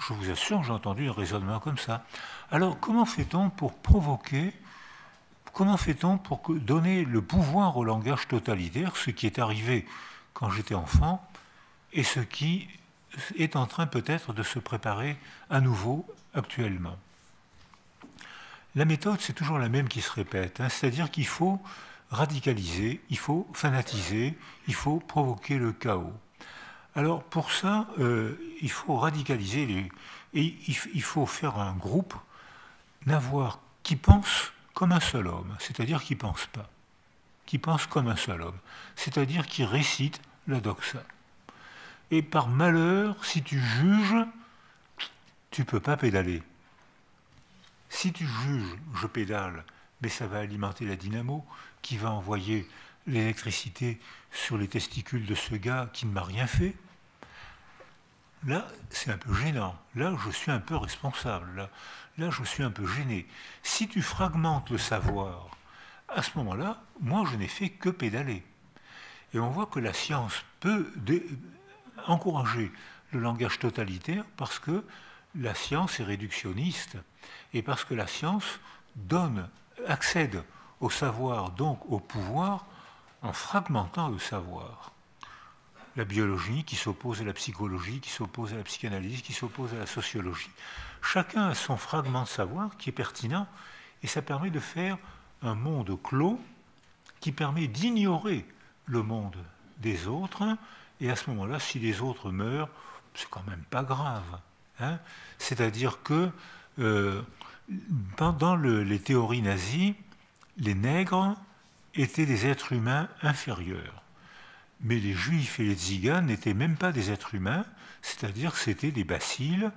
Speaker 2: Je vous assure, j'ai entendu un raisonnement comme ça. Alors, comment fait-on pour provoquer, comment fait-on pour donner le pouvoir au langage totalitaire, ce qui est arrivé quand j'étais enfant, et ce qui est en train peut-être de se préparer à nouveau actuellement. La méthode, c'est toujours la même qui se répète, hein, c'est-à-dire qu'il faut radicaliser, il faut fanatiser, il faut provoquer le chaos. Alors pour ça, il faut radicaliser, et il faut faire un groupe, n'avoir qui pense comme un seul homme, c'est-à-dire qui ne pense pas, qui pense comme un seul homme, c'est-à-dire qui récite la doxa. Et par malheur, si tu juges, tu ne peux pas pédaler. Si tu juges, je pédale, mais ça va alimenter la dynamo qui va envoyer l'électricité sur les testicules de ce gars qui ne m'a rien fait. Là, c'est un peu gênant. Là, je suis un peu responsable. Là, je suis un peu gêné. Si tu fragmentes le savoir, à ce moment-là, moi, je n'ai fait que pédaler. Et on voit que la science peut encourager le langage totalitaire parce que la science est réductionniste et parce que la science accède au savoir, donc au pouvoir, en fragmentant le savoir. la biologie, qui s'oppose à la psychologie, qui s'oppose à la psychanalyse, qui s'oppose à la sociologie. Chacun a son fragment de savoir qui est pertinent, et ça permet de faire un monde clos qui permet d'ignorer le monde des autres, et à ce moment-là, si les autres meurent, c'est quand même pas grave. Hein. C'est-à-dire que pendant les théories nazies, les nègres étaient des êtres humains inférieurs. Mais les juifs et les tziganes n'étaient même pas des êtres humains, c'est-à-dire que c'était des bacilles,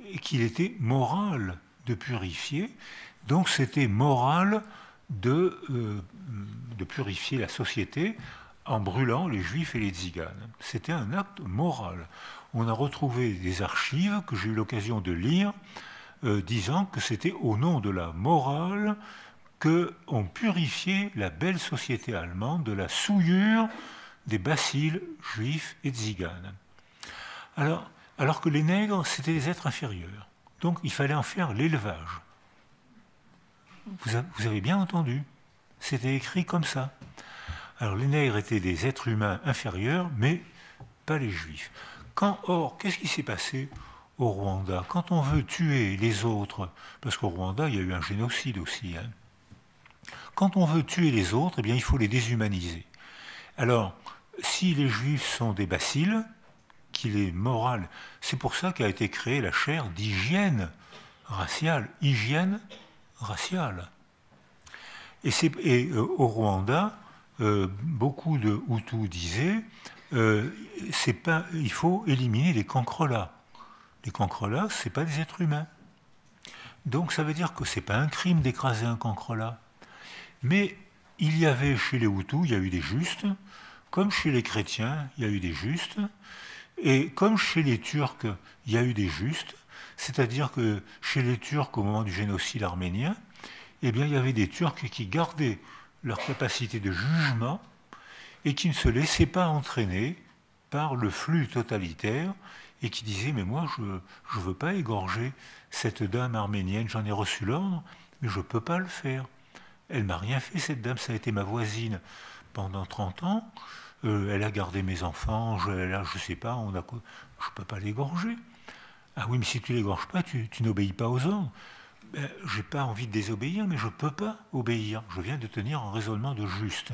Speaker 2: et qu'il était moral de purifier. Donc c'était moral de purifier la société en brûlant les juifs et les tziganes. C'était un acte moral. On a retrouvé des archives que j'ai eu l'occasion de lire, disant que c'était au nom de la morale qu'on purifiait la belle société allemande de la souillure des bacilles juifs et tziganes. Alors que les nègres, c'était des êtres inférieurs. Donc il fallait en faire l'élevage. Vous avez bien entendu, c'était écrit comme ça. Alors les nègres étaient des êtres humains inférieurs, mais pas les juifs. Or, qu'est-ce qui s'est passé au Rwanda? Quand on veut tuer les autres, parce qu'au Rwanda, il y a eu un génocide aussi, hein. Quand on veut tuer les autres, eh bien, il faut les déshumaniser. Alors, si les juifs sont des bacilles, qu'il est moral, c'est pour ça qu'a été créée la chaire d'hygiène raciale. Hygiène raciale. Et au Rwanda, beaucoup de Hutus disaient il faut éliminer les cancrelats. Les cancrelats, ce n'est pas des êtres humains. Donc ça veut dire que ce n'est pas un crime d'écraser un cancrelat. Mais il y avait chez les Hutus, il y a eu des justes, comme chez les chrétiens, il y a eu des justes, et comme chez les Turcs, il y a eu des justes, c'est-à-dire que chez les Turcs, au moment du génocide arménien, eh bien, il y avait des Turcs qui gardaient leur capacité de jugement et qui ne se laissaient pas entraîner par le flux totalitaire et qui disaient « mais moi, je ne veux pas égorger cette dame arménienne, j'en ai reçu l'ordre, mais je ne peux pas le faire. Elle ne m'a rien fait, cette dame, ça a été ma voisine pendant 30 ans, elle a gardé mes enfants, je ne sais pas, je ne peux pas l'égorger. Ah oui, mais si tu ne l'égorges pas, tu n'obéis pas aux ordres. Ben, je n'ai pas envie de désobéir, mais je ne peux pas obéir. Je viens de tenir un raisonnement de juste.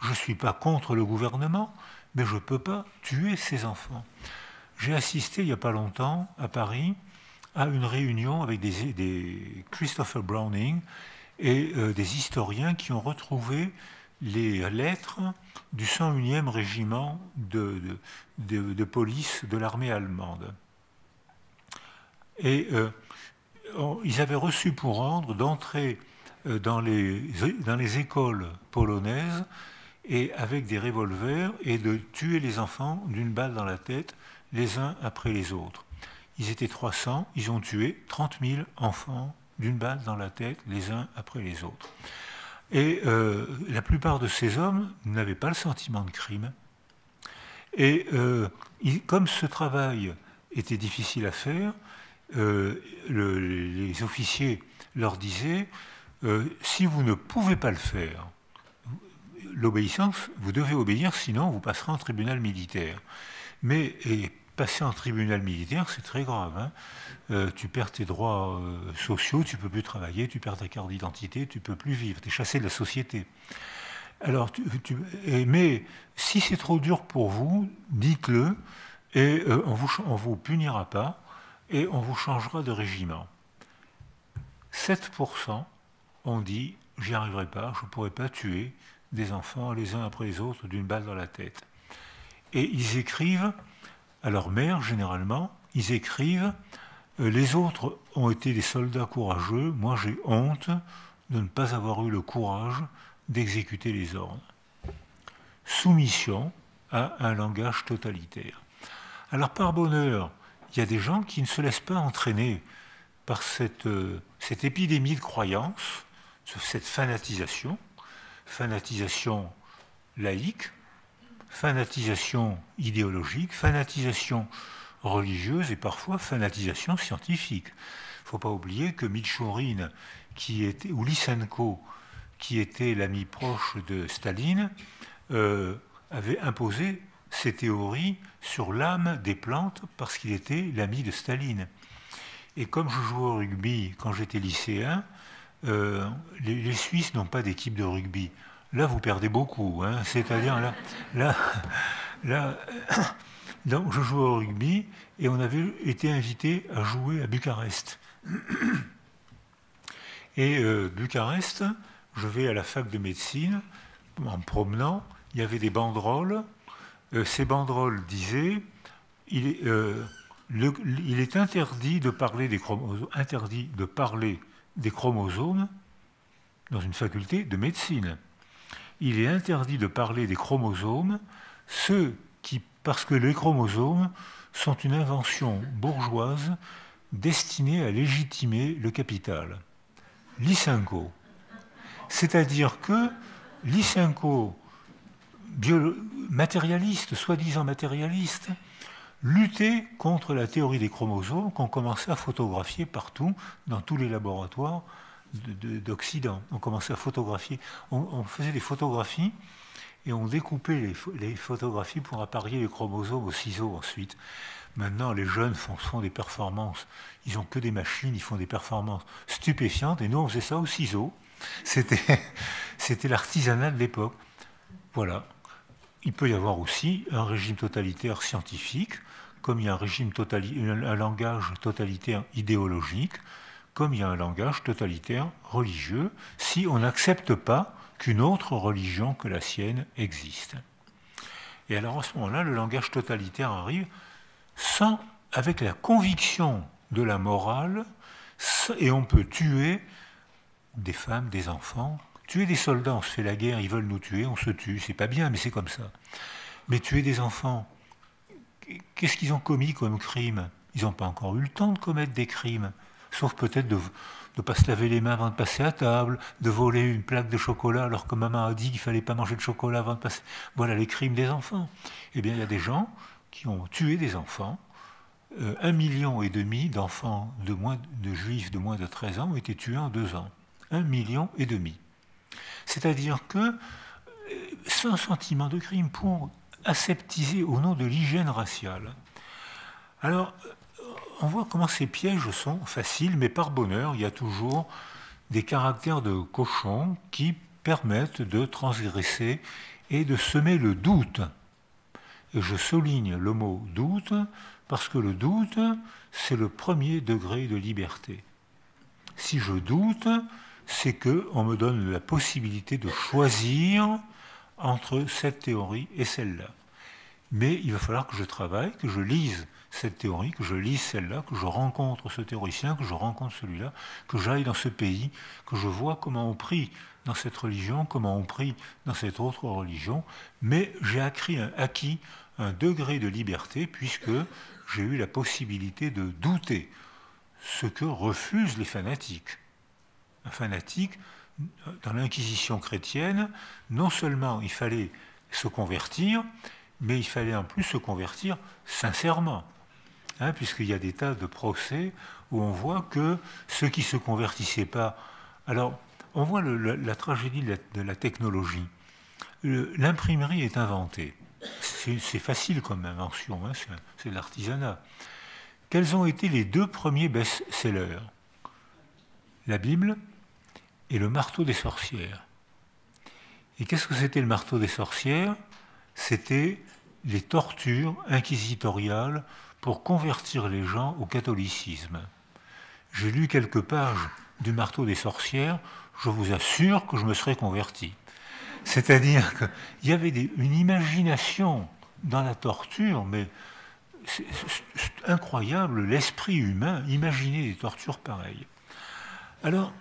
Speaker 2: Je ne suis pas contre le gouvernement, mais je ne peux pas tuer ces enfants. » J'ai assisté il n'y a pas longtemps à Paris à une réunion avec des Christopher Browning et des historiens qui ont retrouvé les lettres du 101e régiment de police de l'armée allemande. Et ils avaient reçu pour ordre d'entrer dans les écoles polonaises et avec des revolvers et de tuer les enfants d'une balle dans la tête, les uns après les autres. Ils étaient 300, ils ont tué 30 000 enfants d'une balle dans la tête, les uns après les autres. Et la plupart de ces hommes n'avaient pas le sentiment de crime. Et comme ce travail était difficile à faire, les officiers leur disaient si vous ne pouvez pas le faire, l'obéissance, vous devez obéir, sinon vous passerez en tribunal militaire. Mais passer en tribunal militaire, c'est très grave. Hein. Tu perds tes droits sociaux, tu ne peux plus travailler, tu perds ta carte d'identité, tu ne peux plus vivre, tu es chassé de la société. Alors, mais si c'est trop dur pour vous, dites-le, et on vous punira pas, et on vous changera de régiment. 7% ont dit « j'y arriverai pas, je ne pourrai pas tuer des enfants les uns après les autres d'une balle dans la tête ». Et ils écrivent à leur mère, généralement, ils écrivent « les autres ont été des soldats courageux, moi j'ai honte de ne pas avoir eu le courage d'exécuter les ordres. » Soumission à un langage totalitaire. Alors par bonheur, il y a des gens qui ne se laissent pas entraîner par cette épidémie de croyance, cette fanatisation laïque, fanatisation idéologique, fanatisation religieuse et parfois fanatisation scientifique. Il ne faut pas oublier que Mitchourine ou Lysenko, qui était l'ami proche de Staline, avait imposé ses théories sur l'âme des plantes parce qu'il était l'ami de Staline. Et comme je jouais au rugby quand j'étais lycéen, les Suisses n'ont pas d'équipe de rugby. Là, vous perdez beaucoup. Hein. C'est-à-dire, là, donc, je jouais au rugby et on avait été invité à jouer à Bucarest. Et Bucarest, je vais à la fac de médecine, en me promenant, il y avait des banderoles. Ces banderoles disaient il est interdit de parler des chromosomes dans une faculté de médecine. Il est interdit de parler des chromosomes, parce que les chromosomes sont une invention bourgeoise destinée à légitimer le capital. Lysenko. C'est-à-dire que Lysenko, matérialiste, soi-disant matérialiste, luttait contre la théorie des chromosomes qu'on commençait à photographier partout, dans tous les laboratoires d'Occident. On commençait à photographier, on faisait des photographies et on découpait les photographies pour apparier les chromosomes au ciseau ensuite. Maintenant, les jeunes font des performances. Ils n'ont que des machines, ils font des performances stupéfiantes. Et nous, on faisait ça au ciseau. C'était l'artisanat de l'époque. Voilà. Il peut y avoir aussi un régime totalitaire scientifique, comme il y a un langage totalitaire idéologique, comme il y a un langage totalitaire religieux, si on n'accepte pas qu'une autre religion que la sienne existe. Et alors, à ce moment-là, le langage totalitaire arrive avec la conviction de la morale, et on peut tuer des femmes, des enfants, tuer des soldats, on se fait la guerre, ils veulent nous tuer, on se tue, c'est pas bien, mais c'est comme ça. Mais tuer des enfants, qu'est-ce qu'ils ont commis comme crime? Ils n'ont pas encore eu le temps de commettre des crimes, sauf peut-être de ne pas se laver les mains avant de passer à table, de voler une plaque de chocolat alors que maman a dit qu'il ne fallait pas manger de chocolat avant de passer. Voilà les crimes des enfants. Eh bien, il y a des gens qui ont tué des enfants. 1,5 million d'enfants de juifs de moins de 13 ans ont été tués en 2 ans. 1,5 million. C'est-à-dire que sans sentiment de crime pour aseptiser au nom de l'hygiène raciale. Alors, on voit comment ces pièges sont faciles, mais par bonheur, il y a toujours des caractères de cochon qui permettent de transgresser et de semer le doute. Et je souligne le mot doute parce que le doute, c'est le premier degré de liberté. Si je doute, c'est qu'on me donne la possibilité de choisir entre cette théorie et celle-là. Mais il va falloir que je travaille, que je lise cette théorie, que je lise celle-là, que je rencontre ce théoricien, que je rencontre celui-là, que j'aille dans ce pays, que je vois comment on prie dans cette religion, comment on prie dans cette autre religion, mais j'ai acquis un degré de liberté puisque j'ai eu la possibilité de douter, ce que refusent les fanatiques. Un fanatique, dans l'Inquisition chrétienne, non seulement il fallait se convertir, mais il fallait en plus se convertir sincèrement. Hein, puisqu'il y a des tas de procès où on voit que ceux qui ne se convertissaient pas... Alors, on voit la tragédie de la technologie. L'imprimerie est inventée. C'est facile comme invention, hein, c'est de l'artisanat. Quels ont été les 2 premiers best-sellers? La Bible et le marteau des sorcières. Et qu'est-ce que c'était le marteau des sorcières? C'était les tortures inquisitoriales pour convertir les gens au catholicisme. J'ai lu quelques pages du marteau des sorcières, je vous assure que je me serais converti. C'est-à-dire qu'il y avait une imagination dans la torture, mais c'est incroyable, l'esprit humain, imaginer des tortures pareilles. Alors,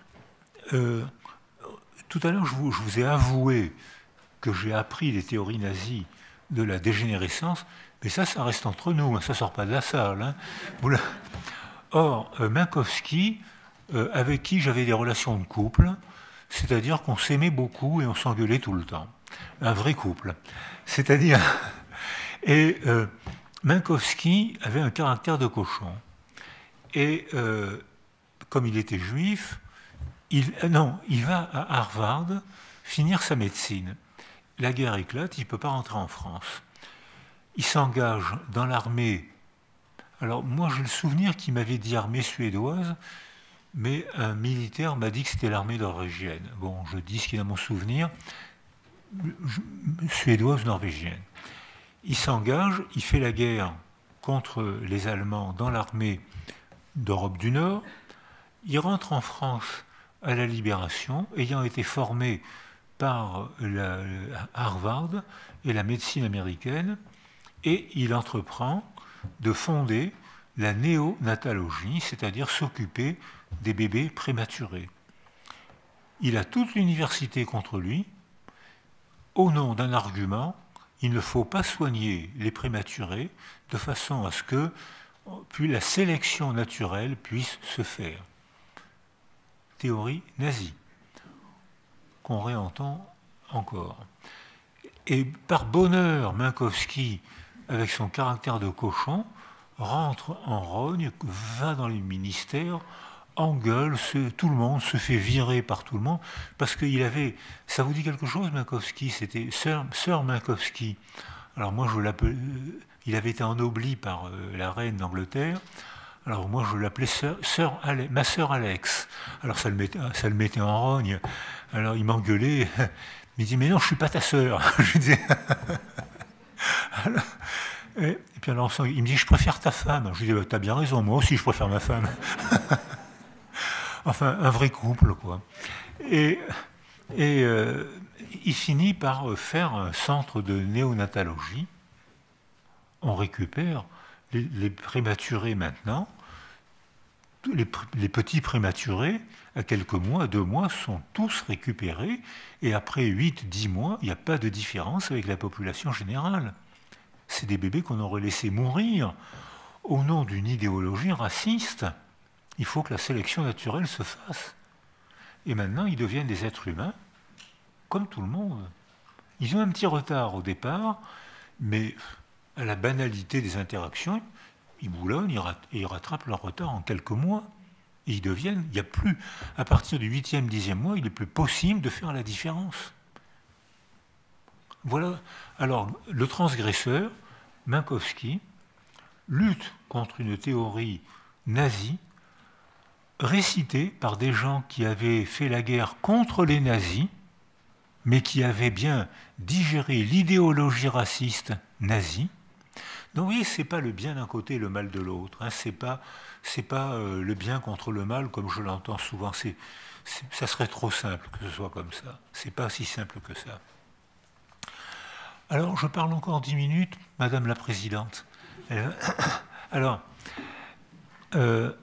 Speaker 2: tout à l'heure, je vous ai avoué que j'ai appris les théories nazies de la dégénérescence, mais ça reste entre nous, hein, ça ne sort pas de la salle. Hein. Or, Minkowski, avec qui j'avais des relations de couple, c'est-à-dire qu'on s'aimait beaucoup et on s'engueulait tout le temps. Un vrai couple. C'est-à-dire... Et Minkowski avait un caractère de cochon. Et comme il était juif, il va à Harvard finir sa médecine. La guerre éclate, il ne peut pas rentrer en France. il s'engage dans l'armée. Alors moi j'ai le souvenir qu'il m'avait dit armée suédoise, mais un militaire m'a dit que c'était l'armée norvégienne. Bon, je dis ce qu'il a mon souvenir, suédoise, norvégienne. Il s'engage, il fait la guerre contre les Allemands dans l'armée d'Europe du Nord. Il rentre en France à la Libération, ayant été formé par Harvard et la médecine américaine, et il entreprend de fonder la néonatologie, c'est-à-dire s'occuper des bébés prématurés. Il a toute l'université contre lui, au nom d'un argument, il ne faut pas soigner les prématurés de façon à ce que puis la sélection naturelle puisse se faire. Théorie nazie, qu'on réentend encore. Et par bonheur, Minkowski, avec son caractère de cochon, rentre en rogne, va dans les ministères, engueule, tout le monde, se fait virer par tout le monde, parce qu'il avait... Ça vous dit quelque chose, Minkowski? C'était Sir Minkowski. Alors moi, je l'appelle... Il avait été ennobli par la reine d'Angleterre. Alors moi, je l'appelais ma sœur Alex. Alors ça le mettait en rogne. Alors il m'engueulait. Il me dit, mais non, je ne suis pas ta sœur. Je lui disais... Alors, et puis alors, il me dit, je préfère ta femme. Je lui dis, bah, t'as bien raison, moi aussi je préfère ma femme. Enfin, un vrai couple, quoi. Et il finit par faire un centre de néonatologie. On récupère les prématurés maintenant. Les petits prématurés, à quelques mois, 2 mois, sont tous récupérés. Et après 8-10 mois, il n'y a pas de différence avec la population générale. C'est des bébés qu'on aurait laissés mourir au nom d'une idéologie raciste. Il faut que la sélection naturelle se fasse. Et maintenant, ils deviennent des êtres humains, comme tout le monde. Ils ont un petit retard au départ, mais à la banalité des interactions, ils boulonnent et ils rattrapent leur retard en quelques mois. Et ils deviennent, il n'y a plus, à partir du 8e, 10e mois, il n'est plus possible de faire la différence. Voilà. Alors, le transgresseur, Minkowski, lutte contre une théorie nazie, récitée par des gens qui avaient fait la guerre contre les nazis, mais qui avaient bien digéré l'idéologie raciste nazie. Donc vous voyez, ce n'est pas le bien d'un côté et le mal de l'autre. Hein. Ce n'est pas le bien contre le mal comme je l'entends souvent. Ça serait trop simple que ce soit comme ça. Ce n'est pas si simple que ça. Alors, je parle encore 10 minutes, Madame la Présidente. Alors, je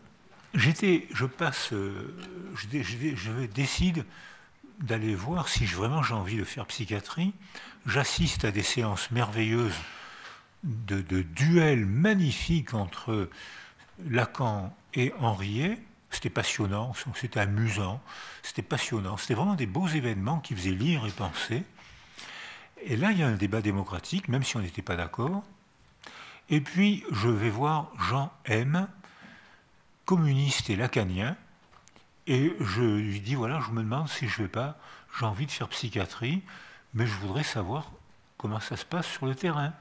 Speaker 2: décide d'aller voir si vraiment j'ai envie de faire psychiatrie. J'assiste à des séances merveilleuses de duels magnifiques entre Lacan et Henriet. C'était passionnant, c'était amusant, c'était passionnant. C'était vraiment des beaux événements qui faisaient lire et penser. Et là, il y a un débat démocratique, même si on n'était pas d'accord. Et puis, je vais voir Jean M., communiste et lacanien, et je lui dis, voilà, je me demande si je vais pas, j'ai envie de faire psychiatrie, mais je voudrais savoir comment ça se passe sur le terrain.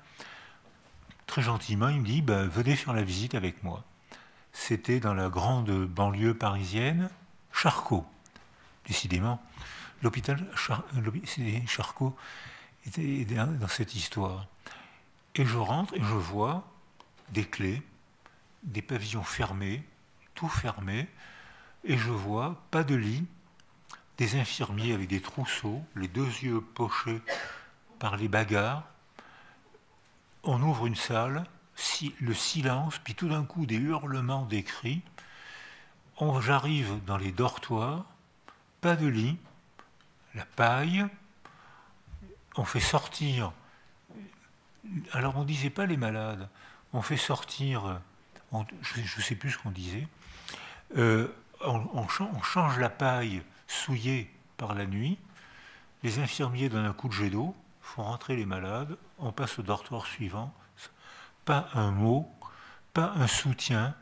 Speaker 2: Très gentiment, il me dit, ben, venez faire la visite avec moi. C'était dans la grande banlieue parisienne, Charcot, décidément. L'hôpital Charcot était dans cette histoire. Et je rentre et je vois des clés, des pavillons fermés, tout fermé, et je vois pas de lit, des infirmiers avec des trousseaux, les 2 yeux pochés par les bagarres. On ouvre une salle, le silence, puis tout d'un coup des hurlements, des cris. J'arrive dans les dortoirs, pas de lit, la paille. On fait sortir. Alors on ne disait pas les malades, on fait sortir, je ne sais plus ce qu'on disait, on change la paille souillée par la nuit, les infirmiers donnent un coup de jet d'eau, font rentrer les malades, on passe au dortoir suivant, pas un mot, pas un soutien,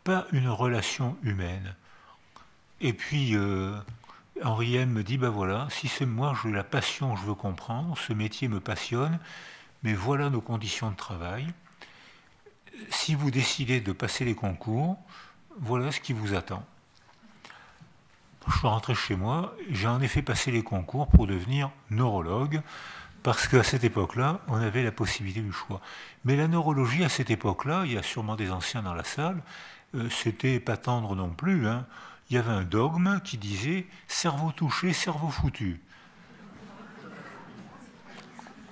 Speaker 2: pas une relation humaine. Et puis Henri M me dit, ben voilà, si c'est moi, j'ai la passion, je veux comprendre, ce métier me passionne, mais voilà nos conditions de travail. Si vous décidez de passer les concours, voilà ce qui vous attend. Je suis rentré chez moi, j'ai en effet passé les concours pour devenir neurologue, parce qu'à cette époque-là, on avait la possibilité du choix. Mais la neurologie, à cette époque-là, il y a sûrement des anciens dans la salle, c'était pas tendre non plus, hein. Il y avait un dogme qui disait « cerveau touché, cerveau foutu ».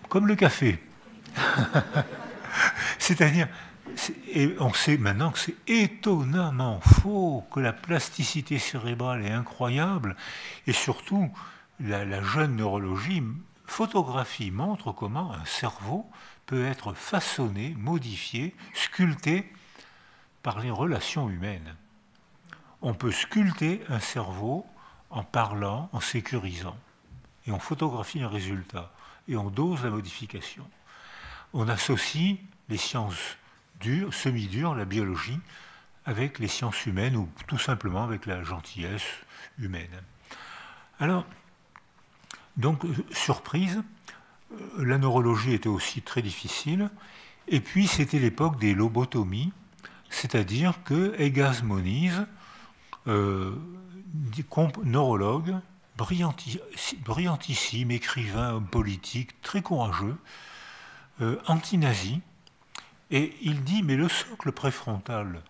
Speaker 2: Comme le café. C'est-à-dire, et on sait maintenant que c'est étonnamment faux, que la plasticité cérébrale est incroyable, et surtout, la jeune neurologie photographie montre comment un cerveau peut être façonné, modifié, sculpté par les relations humaines. On peut sculpter un cerveau en parlant, en sécurisant, et on photographie un résultat, et on dose la modification. On associe les sciences dures, semi-dures, la biologie, avec les sciences humaines, ou tout simplement avec la gentillesse humaine. Alors, donc, surprise, la neurologie était aussi très difficile, et puis c'était l'époque des lobotomies, c'est-à-dire que Egas Moniz, neurologue, brillantissime, écrivain, homme politique, très courageux, anti-nazi, et il dit, mais le socle préfrontal,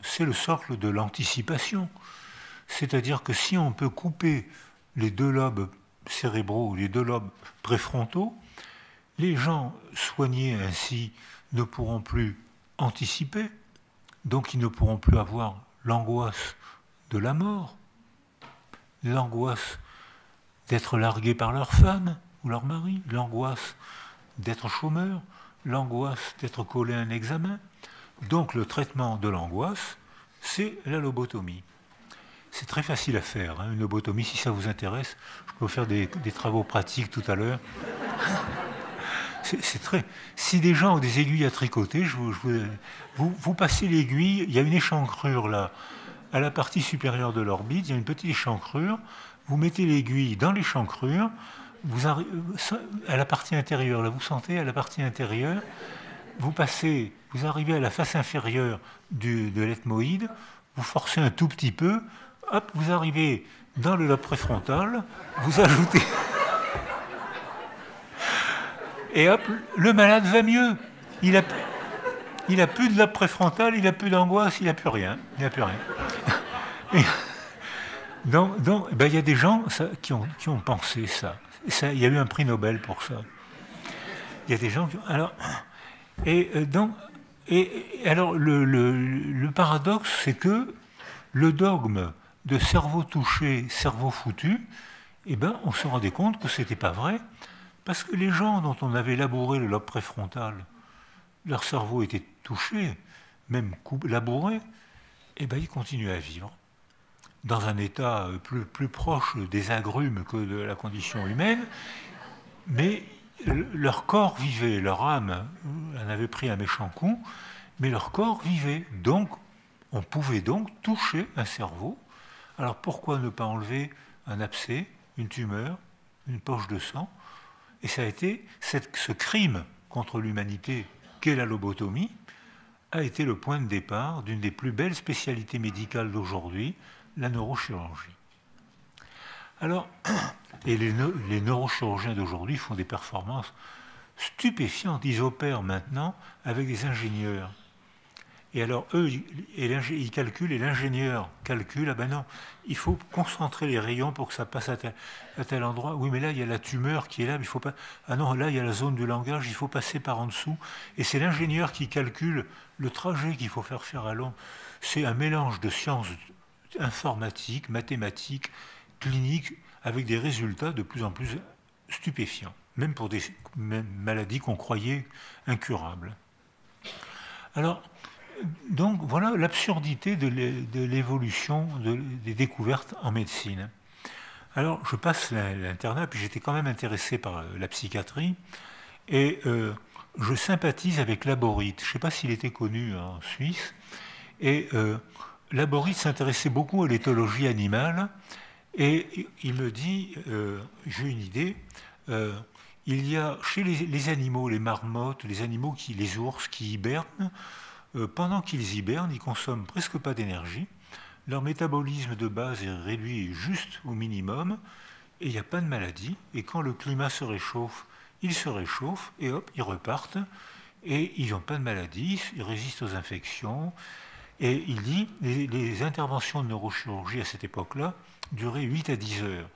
Speaker 2: c'est le socle de l'anticipation. C'est-à-dire que si on peut couper les deux lobes cérébraux ou les deux lobes préfrontaux, les gens soignés ainsi ne pourront plus anticiper, donc ils ne pourront plus avoir l'angoisse de la mort, l'angoisse d'être largués par leur femme ou leur mari, l'angoisse d'être chômeur, l'angoisse d'être collé à un examen. Donc le traitement de l'angoisse, c'est la lobotomie. C'est très facile à faire, hein, une lobotomie, si ça vous intéresse. Je peux vous faire des travaux pratiques tout à l'heure. C'est très... Si des gens ont des aiguilles à tricoter, vous passez l'aiguille, il y a une échancrure là, à la partie supérieure de l'orbite, il y a une petite échancrure, vous mettez l'aiguille dans l'échancrure, à la partie intérieure, là vous sentez à la partie intérieure, vous arrivez à la face inférieure de l'ethmoïde, vous forcez un tout petit peu, hop, vous arrivez dans le lobe préfrontal, vous ajoutez... Et hop, le malade va mieux. Il a plus de lobe préfrontal, il a plus d'angoisse, il n'a plus rien. Il n'a plus rien. Donc ben, y a des gens qui ont pensé ça. Il y a eu un prix Nobel pour ça. Il y a des gens qui... Alors, alors le paradoxe, c'est que le dogme de cerveau touché, cerveau foutu, eh ben, on se rendait compte que ce n'était pas vrai, parce que les gens dont on avait labouré le lobe préfrontal, leur cerveau était touché, même labouré, eh ben, ils continuaient à vivre dans un état plus proche des agrumes que de la condition humaine, mais leur corps vivait, leur âme en avait pris un méchant coup, mais leur corps vivait. Donc, on pouvait donc toucher un cerveau. Alors pourquoi ne pas enlever un abcès, une tumeur, une poche de sang? Et ça a été ce crime contre l'humanité qu'est la lobotomie, a été le point de départ d'une des plus belles spécialités médicales d'aujourd'hui, la neurochirurgie. Alors, et les neurochirurgiens d'aujourd'hui font des performances stupéfiantes. Ils opèrent maintenant avec des ingénieurs. Et alors, eux, ils calculent, et l'ingénieur calcule, ah ben non, il faut concentrer les rayons pour que ça passe à tel endroit. Oui, mais là, il y a la tumeur qui est là, mais il faut pas... Ah non, là, il y a la zone du langage, il faut passer par en dessous. Et c'est l'ingénieur qui calcule le trajet qu'il faut faire à l'homme. C'est un mélange de sciences informatiques, mathématiques, cliniques, avec des résultats de plus en plus stupéfiants, même pour des maladies qu'on croyait incurables. Alors, donc voilà l'absurdité de l'évolution des découvertes en médecine. Alors je passe l'internat, puis j'étais quand même intéressé par la psychiatrie, et je sympathise avec Laborit. Je ne sais pas s'il était connu en Suisse, et Laborit s'intéressait beaucoup à l'éthologie animale, et il me dit, j'ai une idée, il y a chez les animaux, les marmottes, les ours qui hibernent, pendant qu'ils hibernent, ils consomment presque pas d'énergie. Leur métabolisme de base est réduit juste au minimum et il n'y a pas de maladie. Et quand le climat se réchauffe, ils se réchauffent et hop, ils repartent. Et ils n'ont pas de maladie, ils résistent aux infections. Et il dit les interventions de neurochirurgie à cette époque-là duraient 8 à 10 heures.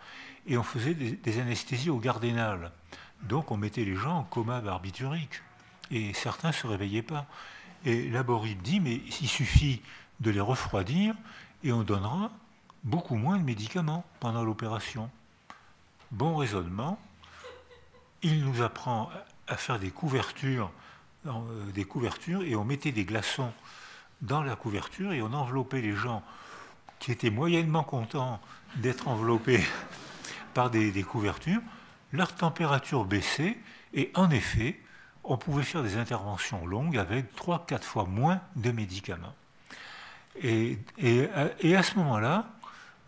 Speaker 2: Et on faisait des anesthésies au gardénal. Donc on mettait les gens en coma barbiturique. Et certains ne se réveillaient pas. Et Laborite dit, mais il suffit de les refroidir et on donnera beaucoup moins de médicaments pendant l'opération. Bon raisonnement. Il nous apprend à faire des couvertures et on mettait des glaçons dans la couverture et on enveloppait les gens qui étaient moyennement contents d'être enveloppés par des couvertures. Leur température baissait et en effet, on pouvait faire des interventions longues avec 3-4 fois moins de médicaments. Et à ce moment-là,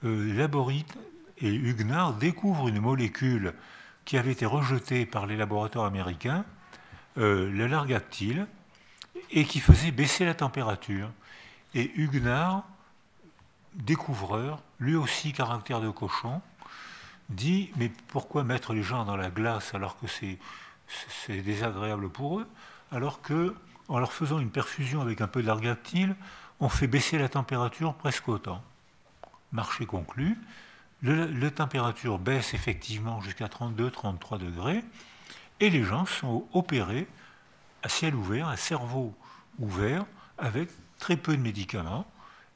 Speaker 2: Laborite et Huguenard découvrent une molécule qui avait été rejetée par les laboratoires américains, le largactyle, et qui faisait baisser la température. Et Huguenard, découvreur, lui aussi caractère de cochon, dit, mais pourquoi mettre les gens dans la glace alors que c'est désagréable pour eux, alors que, en leur faisant une perfusion avec un peu de largactyle, on fait baisser la température presque autant. Marché conclu, la température baisse effectivement jusqu'à 32-33 degrés, et les gens sont opérés à ciel ouvert, à cerveau ouvert, avec très peu de médicaments,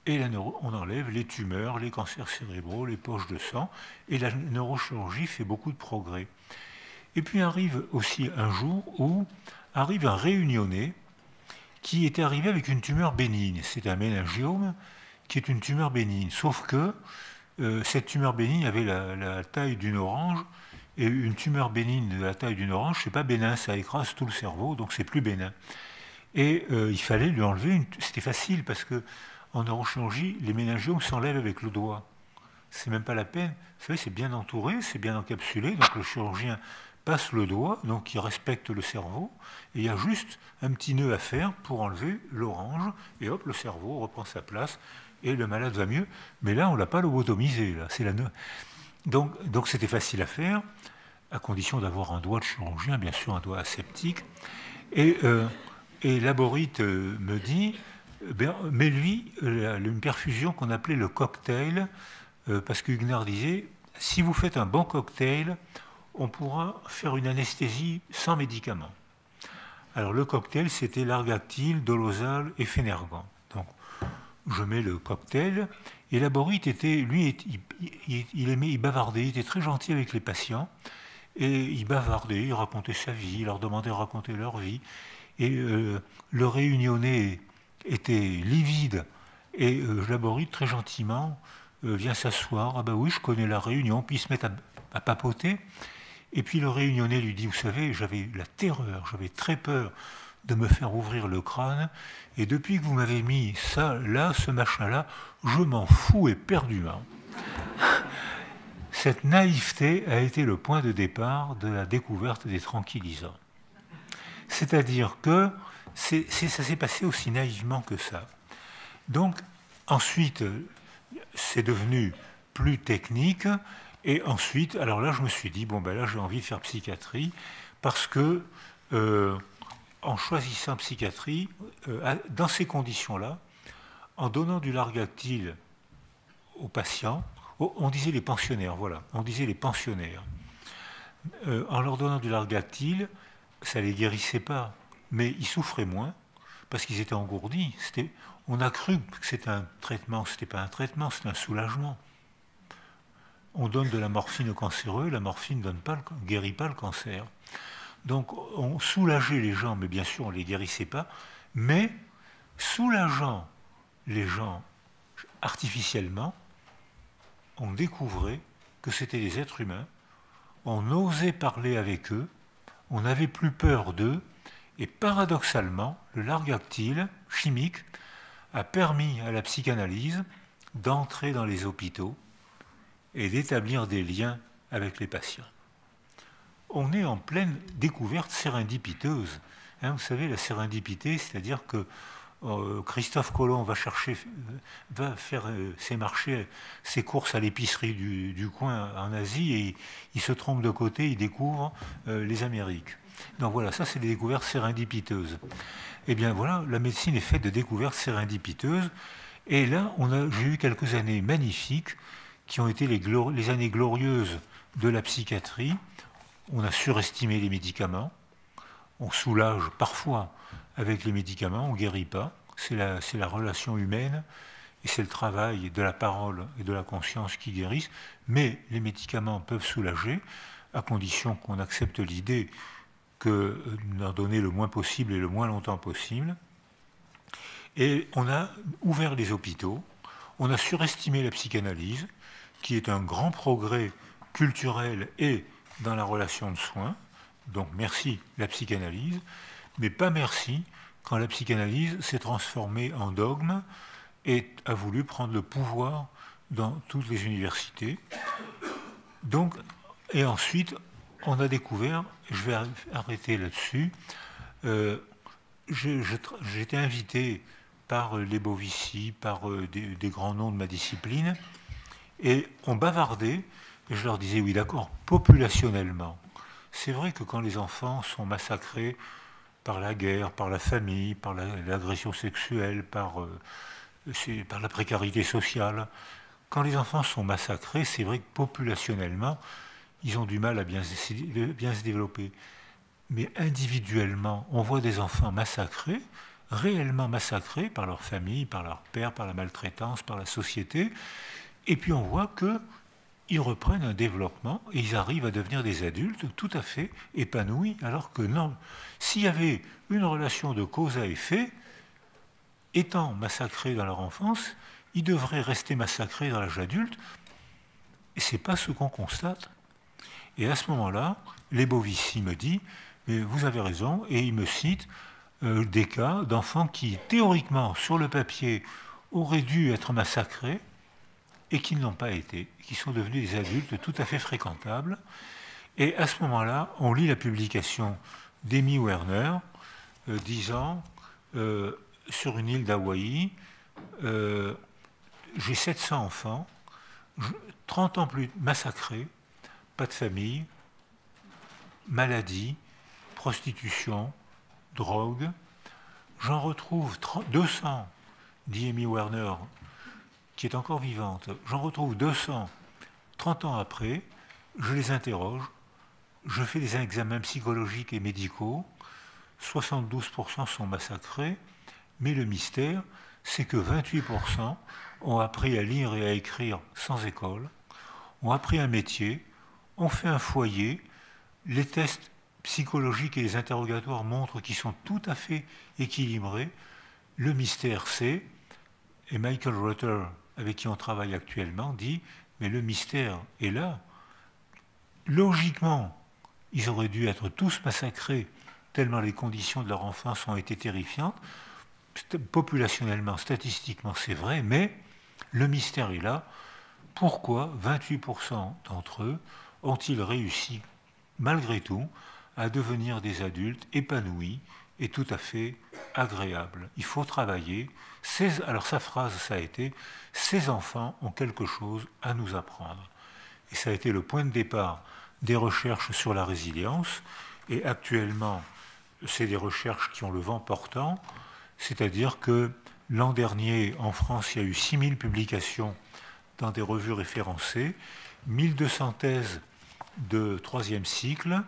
Speaker 2: et on enlève les tumeurs, les cancers cérébraux, les poches de sang, et la neurochirurgie fait beaucoup de progrès. Et puis arrive aussi un jour où arrive un réunionnais qui était arrivé avec une tumeur bénigne. C'est un méningiome qui est une tumeur bénigne, sauf que cette tumeur bénigne avait la taille d'une orange, et une tumeur bénigne de la taille d'une orange, c'est pas bénin, ça écrase tout le cerveau, donc c'est plus bénin. Et il fallait lui enlever, c'était facile parce que en neurochirurgie, les méningiomes s'enlèvent avec le doigt. C'est même pas la peine. Vous savez, c'est bien entouré, c'est bien encapsulé, donc le chirurgien passe le doigt, donc il respecte le cerveau, et il y a juste un petit nœud à faire pour enlever l'orange, et hop, le cerveau reprend sa place, et le malade va mieux. Mais là, on ne l'a pas lobotomisé, là, c'est la nœud. Donc c'était facile à faire, à condition d'avoir un doigt de chirurgien, bien sûr un doigt aseptique. Et Laborite me dit, mais lui, une perfusion qu'on appelait le cocktail, parce que Huguenard disait, si vous faites un bon cocktail, on pourra faire une anesthésie sans médicaments. Alors le cocktail, c'était largactyle, dolosal et phénergan. Donc je mets le cocktail, et Laborite il bavardait, il était très gentil avec les patients, et il bavardait, il racontait sa vie, il leur demandait de raconter leur vie, et le réunionnais était livide, et Laborite, très gentiment, vient s'asseoir, ah ben oui, je connais la Réunion, puis il se met à papoter, et puis le Réunionnais lui dit, vous savez, j'avais la terreur, j'avais très peur de me faire ouvrir le crâne, et depuis que vous m'avez mis ça, là, ce machin-là, je m'en fous éperdument. Cette naïveté a été le point de départ de la découverte des tranquillisants. C'est-à-dire que ça s'est passé aussi naïvement que ça. Donc, ensuite, c'est devenu plus technique, et ensuite, alors là, je me suis dit, bon, ben là, j'ai envie de faire psychiatrie, parce que, en choisissant psychiatrie, dans ces conditions-là, en donnant du largactyle aux patients, on disait les pensionnaires, voilà, on disait les pensionnaires, en leur donnant du largactyle, ça ne les guérissait pas, mais ils souffraient moins, parce qu'ils étaient engourdis. On a cru que c'était un traitement, ce n'était pas un traitement, c'était un soulagement. On donne de la morphine aux cancéreux, la morphine ne guérit pas le cancer. Donc on soulageait les gens, mais bien sûr on ne les guérissait pas, mais soulageant les gens artificiellement, on découvrait que c'était des êtres humains, on osait parler avec eux, on n'avait plus peur d'eux, et paradoxalement, le largactyle chimique a permis à la psychanalyse d'entrer dans les hôpitaux et d'établir des liens avec les patients. on est en pleine découverte sérendipiteuse. Hein, vous savez, la sérendipité, c'est-à-dire que Christophe Colomb va faire ses marchés, ses courses à l'épicerie du coin en Asie, et il se trompe de côté, il découvre les Amériques. Donc voilà, ça c'est des découvertes sérendipiteuses. Eh bien voilà, la médecine est faite de découvertes sérendipiteuses, et là j'ai eu quelques années magnifiques qui ont été les années glorieuses de la psychiatrie. On a surestimé les médicaments, on soulage parfois avec les médicaments, on ne guérit pas. C'est la relation humaine et c'est le travail de la parole et de la conscience qui guérissent. Mais les médicaments peuvent soulager à condition qu'on accepte l'idée d'en donner le moins possible et le moins longtemps possible. Et on a ouvert les hôpitaux, on a surestimé la psychanalyse, qui est un grand progrès culturel et dans la relation de soins. Donc merci la psychanalyse, mais pas merci quand la psychanalyse s'est transformée en dogme et a voulu prendre le pouvoir dans toutes les universités. Donc, et ensuite, on a découvert, je vais arrêter là-dessus, j'ai été invité par les Bovici, par des grands noms de ma discipline, et on bavardait, et je leur disais, oui d'accord, populationnellement, c'est vrai que quand les enfants sont massacrés par la guerre, par la famille, par l'agression sexuelle, par la précarité sociale, quand les enfants sont massacrés, c'est vrai que populationnellement, ils ont du mal à bien se développer. Mais individuellement, on voit des enfants massacrés, réellement massacrés par leur famille, par leur père, par la maltraitance, par la société, et puis on voit qu'ils reprennent un développement et ils arrivent à devenir des adultes tout à fait épanouis, alors que non. S'il y avait une relation de cause à effet, étant massacrés dans leur enfance, ils devraient rester massacrés dans l'âge adulte, et ce n'est pas ce qu'on constate. Et à ce moment-là, les Bovici me dit, mais vous avez raison, et il me cite des cas d'enfants qui, théoriquement, sur le papier, auraient dû être massacrés, et qui ne l'ont pas été, qui sont devenus des adultes tout à fait fréquentables. Et à ce moment-là, on lit la publication d'Amy Werner, disant, sur une île d'Hawaï, j'ai 700 enfants, 30 ans plus massacrés, pas de famille, maladie, prostitution, drogue. J'en retrouve 200, dit Amy Werner, qui est encore vivante. J'en retrouve 200, 30 ans après, je les interroge, je fais des examens psychologiques et médicaux, 72% sont massacrés, mais le mystère, c'est que 28% ont appris à lire et à écrire sans école, ont appris un métier, ont fait un foyer, les tests psychologiques et les interrogatoires montrent qu'ils sont tout à fait équilibrés. Le mystère, c'est, et Michael Rutter, avec qui on travaille actuellement, dit, mais le mystère est là. Logiquement, ils auraient dû être tous massacrés, tellement les conditions de leur enfance ont été terrifiantes. Populationnellement, statistiquement, c'est vrai, mais le mystère est là. Pourquoi 28% d'entre eux ont-ils réussi, malgré tout, à devenir des adultes épanouis et tout à fait agréables? Il faut travailler. Alors sa phrase, ça a été « Ces enfants ont quelque chose à nous apprendre ». Et ça a été le point de départ des recherches sur la résilience. Et actuellement, c'est des recherches qui ont le vent portant. C'est-à-dire que l'an dernier, en France, il y a eu 6000 publications dans des revues référencées, 1200 thèses de troisième cycle,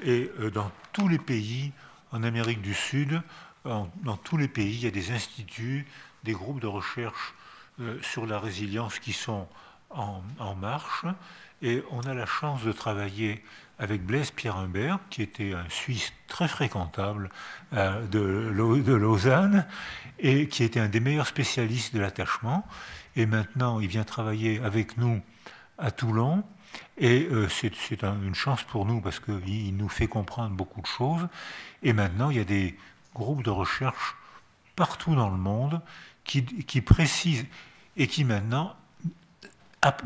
Speaker 2: et dans tous les pays, en Amérique du Sud, dans tous les pays, il y a des instituts, des groupes de recherche sur la résilience qui sont en marche, et on a la chance de travailler avec Blaise Pierre-Humbert, qui était un Suisse très fréquentable de Lausanne, et qui était un des meilleurs spécialistes de l'attachement. Et maintenant, il vient travailler avec nous à Toulon. Et c'est une chance pour nous, parce qu'il nous fait comprendre beaucoup de choses. Et maintenant, il y a des groupes de recherche partout dans le monde qui précisent et qui maintenant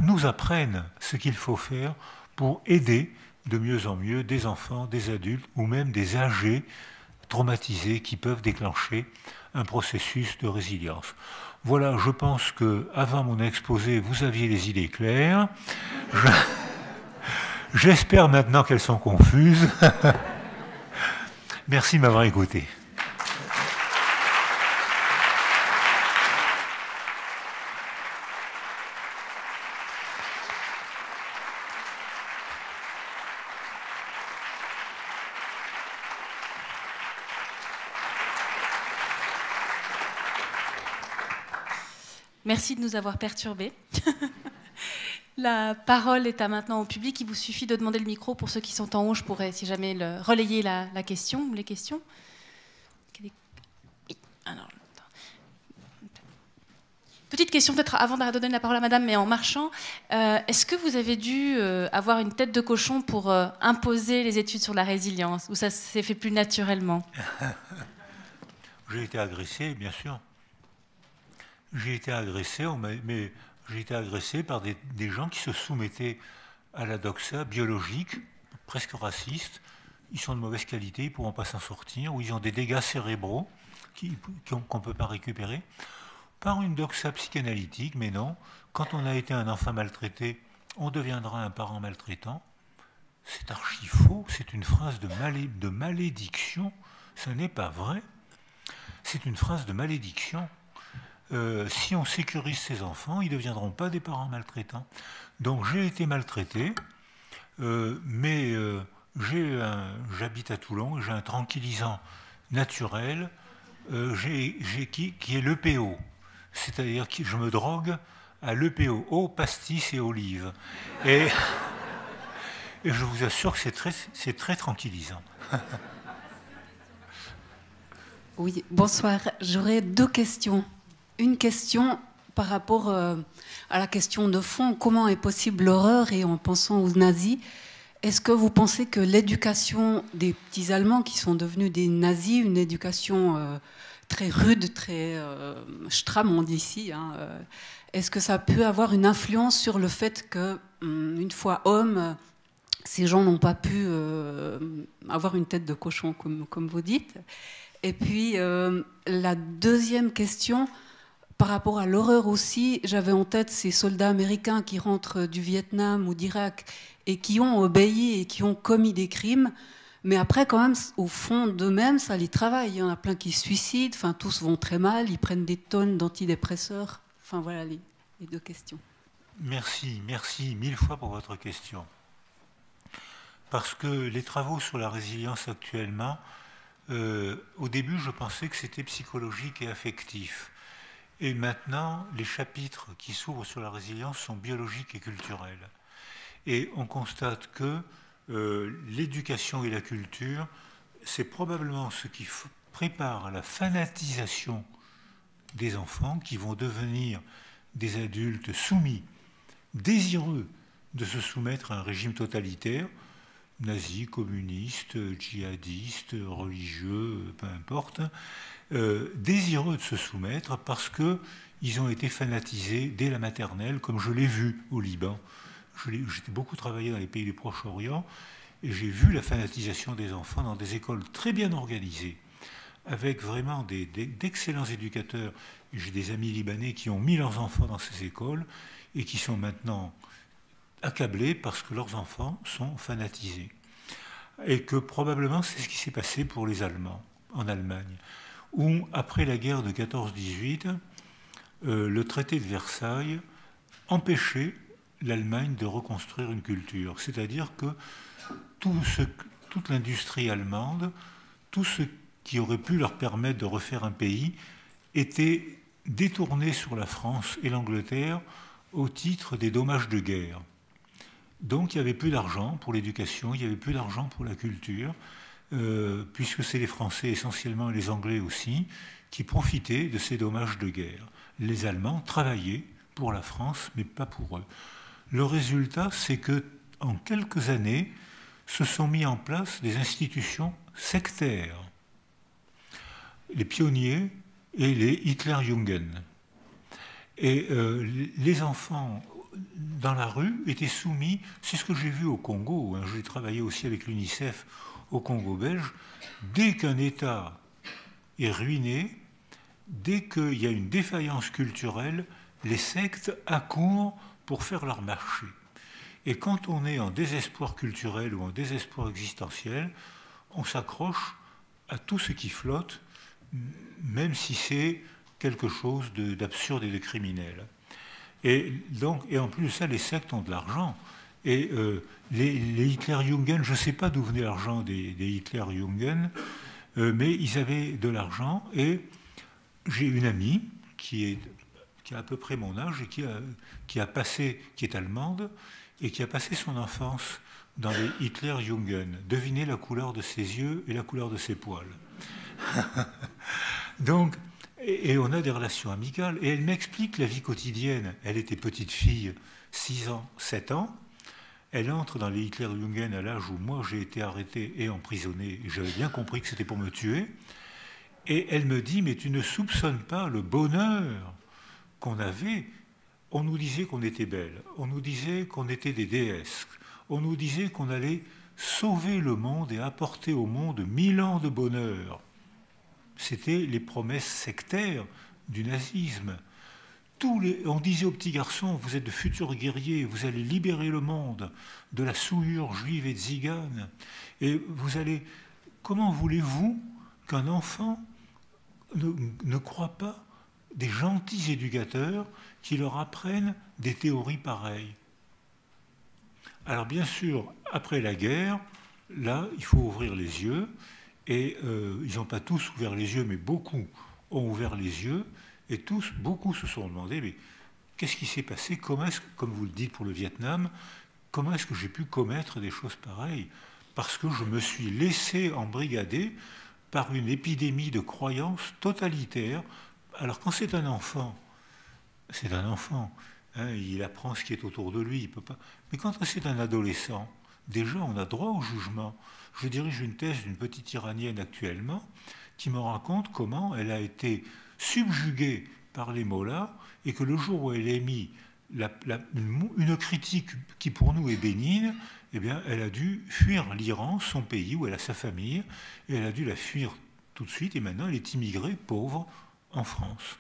Speaker 2: nous apprennent ce qu'il faut faire pour aider de mieux en mieux des enfants, des adultes ou même des âgés traumatisés qui peuvent déclencher un processus de résilience. Voilà, je pense que avant mon exposé, vous aviez les idées claires. J'espère maintenant qu'elles sont confuses. Merci de m'avoir écouté.
Speaker 1: Merci de nous avoir perturbés. La parole est à maintenant au public. Il vous suffit de demander le micro. Pour ceux qui sont en haut, je pourrais, si jamais, relayer la question ou les questions. Alors, petite question peut-être avant de donner la parole à madame, mais en marchant. Est-ce que vous avez dû avoir une tête de cochon pour imposer les études sur la résilience, ou ça s'est fait plus naturellement?
Speaker 2: J'ai été agressé, bien sûr. J'ai été agressé, mais j'ai été agressé par des gens qui se soumettaient à la doxa biologique, presque raciste. Ils sont de mauvaise qualité, ils ne pourront pas s'en sortir, ou ils ont des dégâts cérébraux qu'on ne peut pas récupérer. Par une doxa psychanalytique, mais non. Quand on a été un enfant maltraité, on deviendra un parent maltraitant. C'est archi faux, c'est une phrase de malédiction. Ce n'est pas vrai. C'est une phrase de malédiction. Si on sécurise ses enfants, ils ne deviendront pas des parents maltraitants. Donc j'ai été maltraité, mais j'habite à Toulon, j'ai un tranquillisant naturel qui est l'EPO. C'est-à-dire que je me drogue à l'EPO, eau, pastis et olive. Et je vous assure que c'est très tranquillisant.
Speaker 3: Oui, bonsoir. J'aurais deux questions. Une question par rapport à la question de fond, comment est possible l'horreur, et en pensant aux nazis, est-ce que vous pensez que l'éducation des petits Allemands qui sont devenus des nazis, une éducation très rude, très stramm, on dit ici, hein, est-ce que ça peut avoir une influence sur le fait que, une fois hommes, ces gens n'ont pas pu avoir une tête de cochon, comme vous dites? Et puis, la deuxième question, par rapport à l'horreur aussi, j'avais en tête ces soldats américains qui rentrent du Vietnam ou d'Irak et qui ont obéi et qui ont commis des crimes, mais après, quand même, au fond d'eux-mêmes, ça les travaille. Il y en a plein qui se suicident, enfin, tous vont très mal, ils prennent des tonnes d'antidépresseurs. Enfin, voilà les deux questions.
Speaker 2: Merci mille fois pour votre question. Parce que les travaux sur la résilience actuellement, au début, je pensais que c'était psychologique et affectif. Et maintenant, les chapitres qui s'ouvrent sur la résilience sont biologiques et culturels. Et on constate que l'éducation et la culture, c'est probablement ce qui prépare à la fanatisation des enfants qui vont devenir des adultes soumis, désireux de se soumettre à un régime totalitaire, nazis, communistes, djihadistes, religieux, peu importe, désireux de se soumettre parce qu'ils ont été fanatisés dès la maternelle, comme je l'ai vu au Liban. J'ai beaucoup travaillé dans les pays du Proche-Orient et j'ai vu la fanatisation des enfants dans des écoles très bien organisées, avec vraiment d'excellents éducateurs. J'ai des amis libanais qui ont mis leurs enfants dans ces écoles et qui sont maintenant accablés parce que leurs enfants sont fanatisés. Et que probablement c'est ce qui s'est passé pour les Allemands en Allemagne, où après la guerre de 14-18, le traité de Versailles empêchait l'Allemagne de reconstruire une culture. C'est-à-dire que toute l'industrie allemande, tout ce qui aurait pu leur permettre de refaire un pays, était détourné sur la France et l'Angleterre au titre des dommages de guerre. Donc il n'y avait plus d'argent pour l'éducation, il n'y avait plus d'argent pour la culture, puisque c'est les Français essentiellement et les Anglais aussi qui profitaient de ces dommages de guerre. Les Allemands travaillaient pour la France, mais pas pour eux. Le résultat, c'est que en quelques années, se sont mis en place des institutions sectaires, les pionniers et les Hitlerjugend. Et les enfants dans la rue étaient soumis, c'est ce que j'ai vu au Congo, hein, j'ai travaillé aussi avec l'UNICEF au Congo belge, dès qu'un État est ruiné, dès qu'il y a une défaillance culturelle, les sectes accourent pour faire leur marché. Et quand on est en désespoir culturel ou en désespoir existentiel, on s'accroche à tout ce qui flotte, même si c'est quelque chose d'absurde et de criminel. Et en plus de ça, les sectes ont de l'argent. Et les Hitler-Jungen, je ne sais pas d'où venait l'argent des Hitler-Jungen, mais ils avaient de l'argent. Et j'ai une amie qui a à peu près mon âge et qui est allemande et qui a passé son enfance dans les Hitler-Jungen. Devinez la couleur de ses yeux et la couleur de ses poils. Donc, et on a des relations amicales. Et elle m'explique la vie quotidienne. Elle était petite fille, 6 ans, 7 ans. Elle entre dans les Hitler-Jungen à l'âge où moi j'ai été arrêté et emprisonné. Et j'avais bien compris que c'était pour me tuer. Et elle me dit, mais tu ne soupçonnes pas le bonheur qu'on avait. On nous disait qu'on était belles. On nous disait qu'on était des déesses. On nous disait qu'on allait sauver le monde et apporter au monde 1000 ans de bonheur. C'était les promesses sectaires du nazisme. On disait aux petits garçons, vous êtes de futurs guerriers, vous allez libérer le monde de la souillure juive et tzigane. Et comment voulez-vous qu'un enfant ne croit pas des gentils éducateurs qui leur apprennent des théories pareilles? Alors bien sûr, après la guerre, là, il faut ouvrir les yeux. Et ils n'ont pas tous ouvert les yeux, mais beaucoup ont ouvert les yeux. Et beaucoup se sont demandé, mais qu'est-ce qui s'est passé? Comme vous le dites pour le Vietnam, comment est-ce que j'ai pu commettre des choses pareilles? Parce que je me suis laissé embrigader par une épidémie de croyances totalitaires. Alors quand c'est un enfant, hein, il apprend ce qui est autour de lui, il peut pas. Mais quand c'est un adolescent, déjà on a droit au jugement. Je dirige une thèse d'une petite Iranienne actuellement qui me raconte comment elle a été subjuguée par les mollahs et que le jour où elle a émis une critique qui pour nous est bénigne, eh bien, elle a dû fuir l'Iran, son pays où elle a sa famille, et elle a dû la fuir tout de suite, et maintenant elle est immigrée pauvre en France.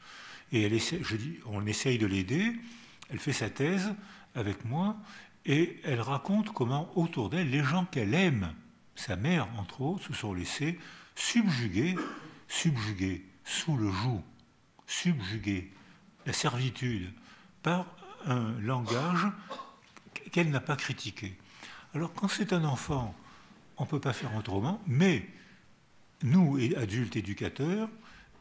Speaker 2: Et on essaye de l'aider, elle fait sa thèse avec moi, et elle raconte comment autour d'elle, les gens qu'elle aime, sa mère entre autres, se sont laissés subjuguer sous le joug, subjuguer la servitude par un langage qu'elle n'a pas critiqué. Alors quand c'est un enfant, on ne peut pas faire autrement, mais nous, adultes éducateurs,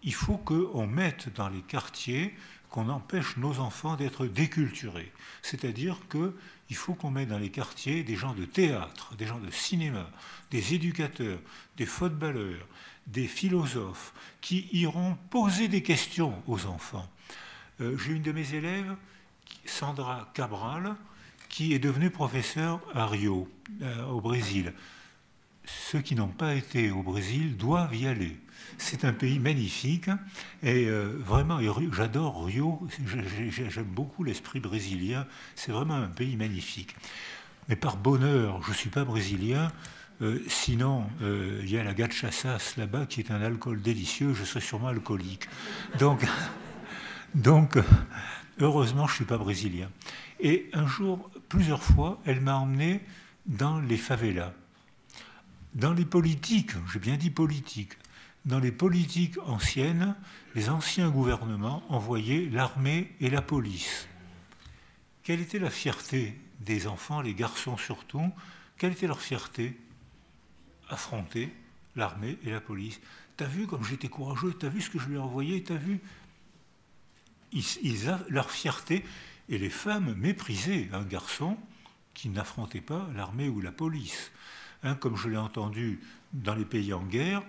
Speaker 2: il faut qu'on mette dans les quartiers, qu'on empêche nos enfants d'être déculturés. C'est-à-dire qu'il faut qu'on mette dans les quartiers des gens de théâtre, des gens de cinéma, des éducateurs, des footballeurs, des philosophes, qui iront poser des questions aux enfants. J'ai une de mes élèves, Sandra Cabral, qui est devenue professeure à Rio, au Brésil. Ceux qui n'ont pas été au Brésil doivent y aller. C'est un pays magnifique et vraiment, j'adore Rio, j'aime beaucoup l'esprit brésilien, c'est vraiment un pays magnifique. Mais par bonheur, je ne suis pas brésilien, sinon il y a la gachasas là-bas qui est un alcool délicieux, je serais sûrement alcoolique. Donc heureusement, je ne suis pas brésilien. Et un jour, plusieurs fois, elle m'a emmené dans les favelas. Dans les politiques, j'ai bien dit politiques, dans les politiques anciennes, les anciens gouvernements envoyaient l'armée et la police. Quelle était la fierté des enfants, les garçons surtout? Quelle était leur fierté? Affronter l'armée et la police. T'as vu comme j'étais courageux? T'as vu ce que je lui ai envoyé? T'as vu? Leur fierté, et les femmes méprisaient un garçon qui n'affrontait pas l'armée ou la police. Comme je l'ai entendu dans les pays en guerre,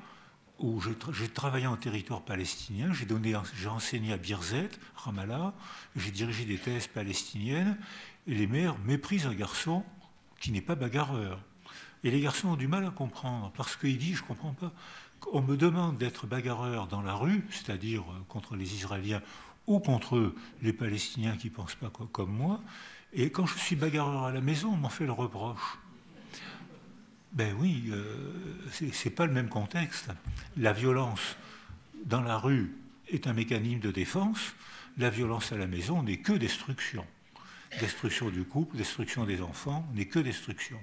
Speaker 2: où j'ai travaillé en territoire palestinien, j'ai enseigné à Birzeit, Ramallah, j'ai dirigé des thèses palestiniennes, et les mères méprisent un garçon qui n'est pas bagarreur. Et les garçons ont du mal à comprendre, parce qu'il dit, je ne comprends pas, on me demande d'être bagarreur dans la rue, c'est-à-dire contre les Israéliens ou contre les Palestiniens qui ne pensent pas comme moi. Et quand je suis bagarreur à la maison, on m'en fait le reproche. Ben oui, c'est pas le même contexte. La violence dans la rue est un mécanisme de défense. La violence à la maison n'est que destruction. Destruction du couple, destruction des enfants, n'est que destruction.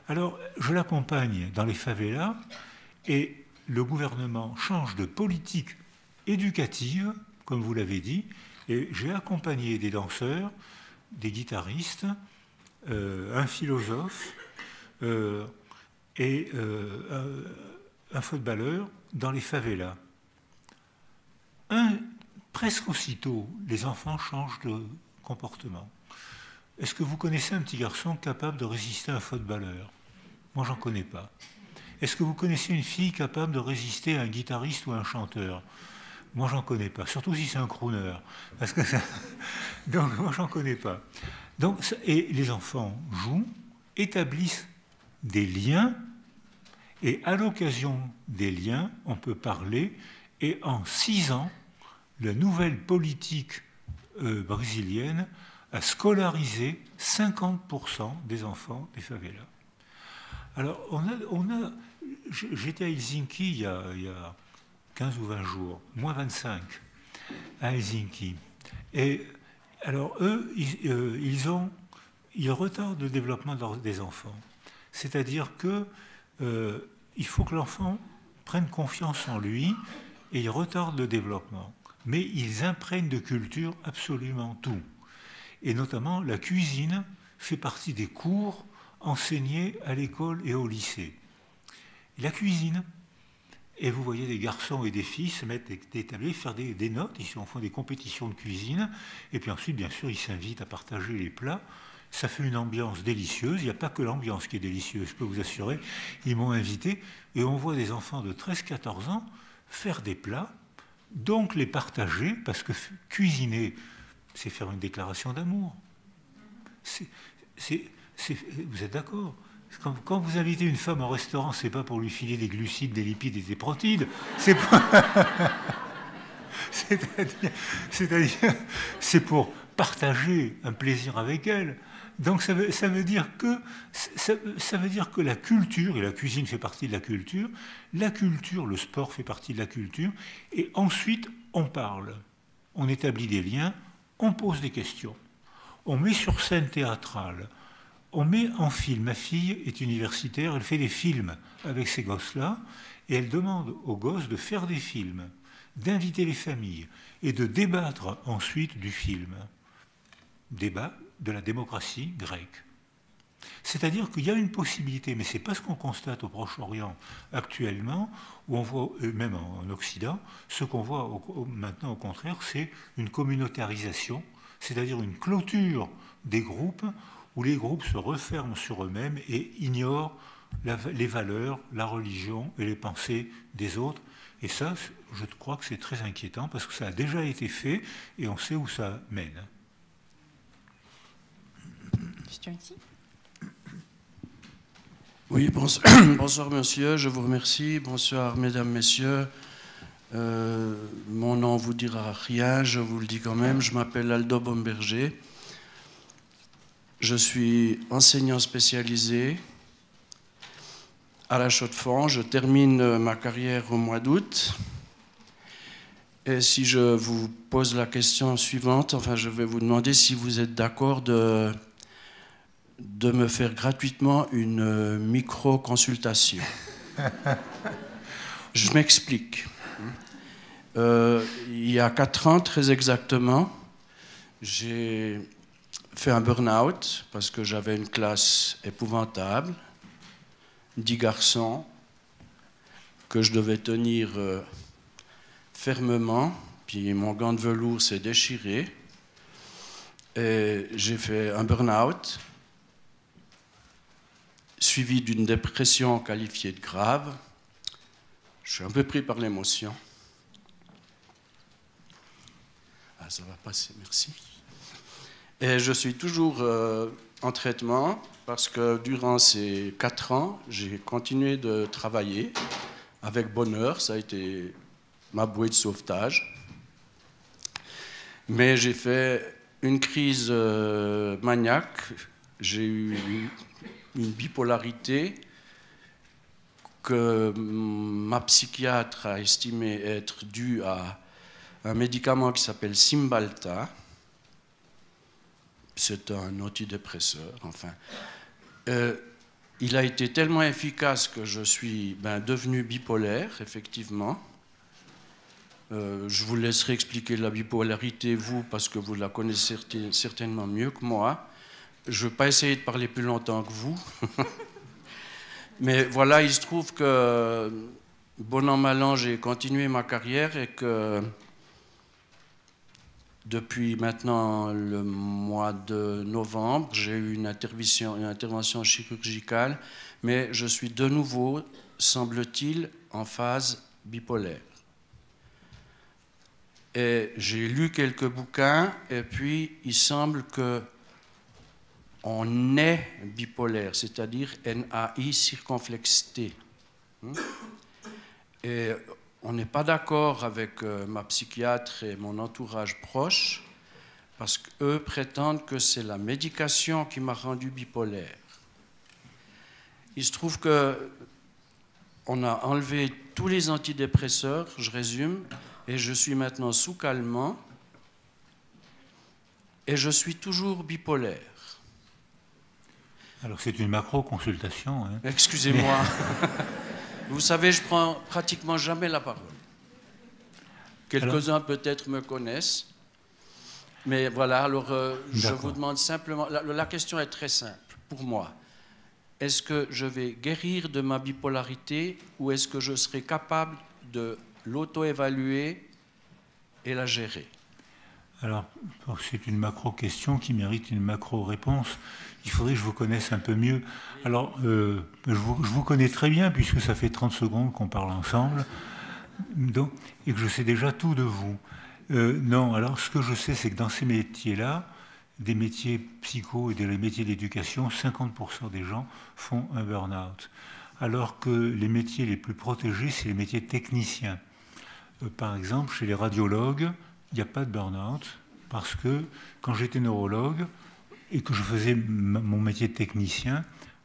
Speaker 2: Alors, je l'accompagne dans les favelas et le gouvernement change de politique éducative, comme vous l'avez dit, et j'ai accompagné des danseurs, des guitaristes, un philosophe et un footballeur dans les favelas. Presque aussitôt, les enfants changent de comportement. Est-ce que vous connaissez un petit garçon capable de résister à un footballeur? Moi, j'en connais pas. Est-ce que vous connaissez une fille capable de résister à un guitariste ou à un chanteur? Moi, j'en connais pas. Surtout si c'est un crooner. Parce que ça... Donc, moi, j'en connais pas. Donc, et les enfants jouent, établissent des liens, et à l'occasion des liens, on peut parler, et en 6 ans, la nouvelle politique brésilienne a scolarisé 50% des enfants des favelas. Alors, j'étais à Helsinki il y a 15 ou 20 jours, moins 25, à Helsinki. Et alors, eux, ils retardent le développement des enfants. C'est-à-dire qu'il faut que l'enfant prenne confiance en lui et ils retardent le développement. Mais ils imprègnent de culture absolument tout. Et notamment, la cuisine fait partie des cours enseignés à l'école et au lycée. La cuisine. Et vous voyez des garçons et des filles se mettre des tablés, faire des notes, ils font des compétitions de cuisine, et puis ensuite, bien sûr, ils s'invitent à partager les plats. Ça fait une ambiance délicieuse. Il n'y a pas que l'ambiance qui est délicieuse, je peux vous assurer. Ils m'ont invité, et on voit des enfants de 13-14 ans faire des plats, donc les partager, parce que cuisiner, c'est faire une déclaration d'amour. Vous êtes d'accord? Quand vous invitez une femme au restaurant, c'est pas pour lui filer des glucides, des lipides et des protides. C'est-à-dire, c'est pour partager un plaisir avec elle. Donc ça veut dire que la culture, et la cuisine fait partie de la culture, le sport fait partie de la culture, et ensuite on parle, on établit des liens, on pose des questions, on met sur scène théâtrale, on met en film. Ma fille est universitaire, elle fait des films avec ces gosses-là, et elle demande aux gosses de faire des films, d'inviter les familles, et de débattre ensuite du film. Débat de la démocratie grecque. C'est-à-dire qu'il y a une possibilité, mais ce n'est pas ce qu'on constate au Proche-Orient actuellement, où on voit, même en Occident, ce qu'on voit maintenant au contraire, c'est une communautarisation, c'est-à-dire une clôture des groupes, où les groupes se referment sur eux-mêmes et ignorent les valeurs, la religion et les pensées des autres. Et ça, je crois que c'est très inquiétant, parce que ça a déjà été fait, et on sait où ça mène.
Speaker 1: Question ici.
Speaker 4: Oui, bonsoir monsieur, je vous remercie. Bonsoir mesdames, messieurs. Mon nom vous dira rien, je vous le dis quand même. Je m'appelle Aldo Bomberger. Je suis enseignant spécialisé à la Chaux-de-Fonds. Je termine ma carrière au mois d'août. Et si je vous pose la question suivante, enfin je vais vous demander si vous êtes d'accord de me faire gratuitement une micro-consultation. Je m'explique. Il y a 4 ans, très exactement, j'ai fait un burn-out parce que j'avais une classe épouvantable, 10 garçons que je devais tenir fermement, puis mon gant de velours s'est déchiré, et j'ai fait un burn-out suivi d'une dépression qualifiée de grave. Je suis un peu pris par l'émotion. Ah, ça va passer, merci. Et je suis toujours en traitement parce que durant ces 4 ans, j'ai continué de travailler avec bonheur. Ça a été ma bouée de sauvetage. Mais j'ai fait une crise maniaque, j'ai eu une bipolarité que ma psychiatre a estimé être due à un médicament qui s'appelle Cymbalta. C'est un antidépresseur, enfin. Il a été tellement efficace que je suis devenu bipolaire, effectivement. Je vous laisserai expliquer la bipolarité, vous, parce que vous la connaissez certainement mieux que moi. Je ne vais pas essayer de parler plus longtemps que vous. Mais voilà, il se trouve que, bon an, mal an, j'ai continué ma carrière et que depuis maintenant le mois de novembre, j'ai eu une intervention chirurgicale, mais je suis de nouveau, semble-t-il, en phase bipolaire. Et j'ai lu quelques bouquins, et puis il semble que on est bipolaire, c'est-à-dire NAI circonflexe T. Et on n'est pas d'accord avec ma psychiatre et mon entourage proche, parce qu'eux prétendent que c'est la médication qui m'a rendu bipolaire. Il se trouve qu'on a enlevé tous les antidépresseurs, je résume, et je suis maintenant sous calmant, et je suis toujours bipolaire.
Speaker 2: Alors c'est une macro-consultation. Hein.
Speaker 4: Excusez-moi. Vous savez, je prends pratiquement jamais la parole. Quelques-uns peut-être me connaissent. Mais voilà, alors je vous demande simplement... La question est très simple pour moi. Est-ce que je vais guérir de ma bipolarité ou est-ce que je serai capable de l'auto-évaluer et la gérer?
Speaker 2: Alors, c'est une macro-question qui mérite une macro-réponse. Il faudrait que je vous connaisse un peu mieux. Alors, je vous connais très bien, puisque ça fait 30 secondes qu'on parle ensemble, donc, et que je sais déjà tout de vous. Non, alors ce que je sais, c'est que dans ces métiers-là, des métiers psycho et des métiers d'éducation, 50% des gens font un burn-out. Alors que les métiers les plus protégés, c'est les métiers techniciens. Par exemple, chez les radiologues, il n'y a pas de burn-out, parce que quand j'étais neurologue et que je faisais mon métier de technicien,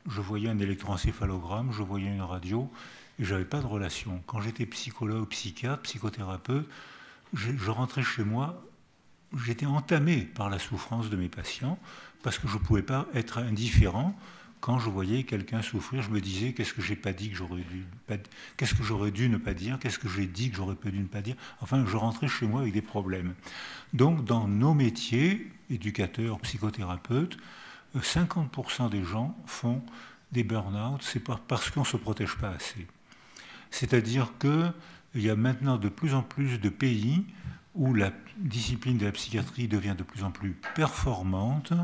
Speaker 2: je voyais un électroencéphalogramme, je voyais une radio, et je n'avais pas de relation. Quand j'étais psychologue, psychiatre, psychothérapeute, je rentrais chez moi, j'étais entamé par la souffrance de mes patients, parce que je ne pouvais pas être indifférent. Quand je voyais quelqu'un souffrir, je me disais, qu'est-ce que j'ai pas dit que j'aurais dû, qu'est-ce que j'aurais dû ne pas dire, qu'est-ce que j'ai dit que j'aurais pas dû ne pas dire. Enfin, je rentrais chez moi avec des problèmes. Donc, dans nos métiers, éducateurs, psychothérapeutes, 50% des gens font des burn-out, c'est parce qu'on ne se protège pas assez. C'est-à-dire qu'il y a maintenant de plus en plus de pays où la discipline de la psychiatrie devient de plus en plus performante,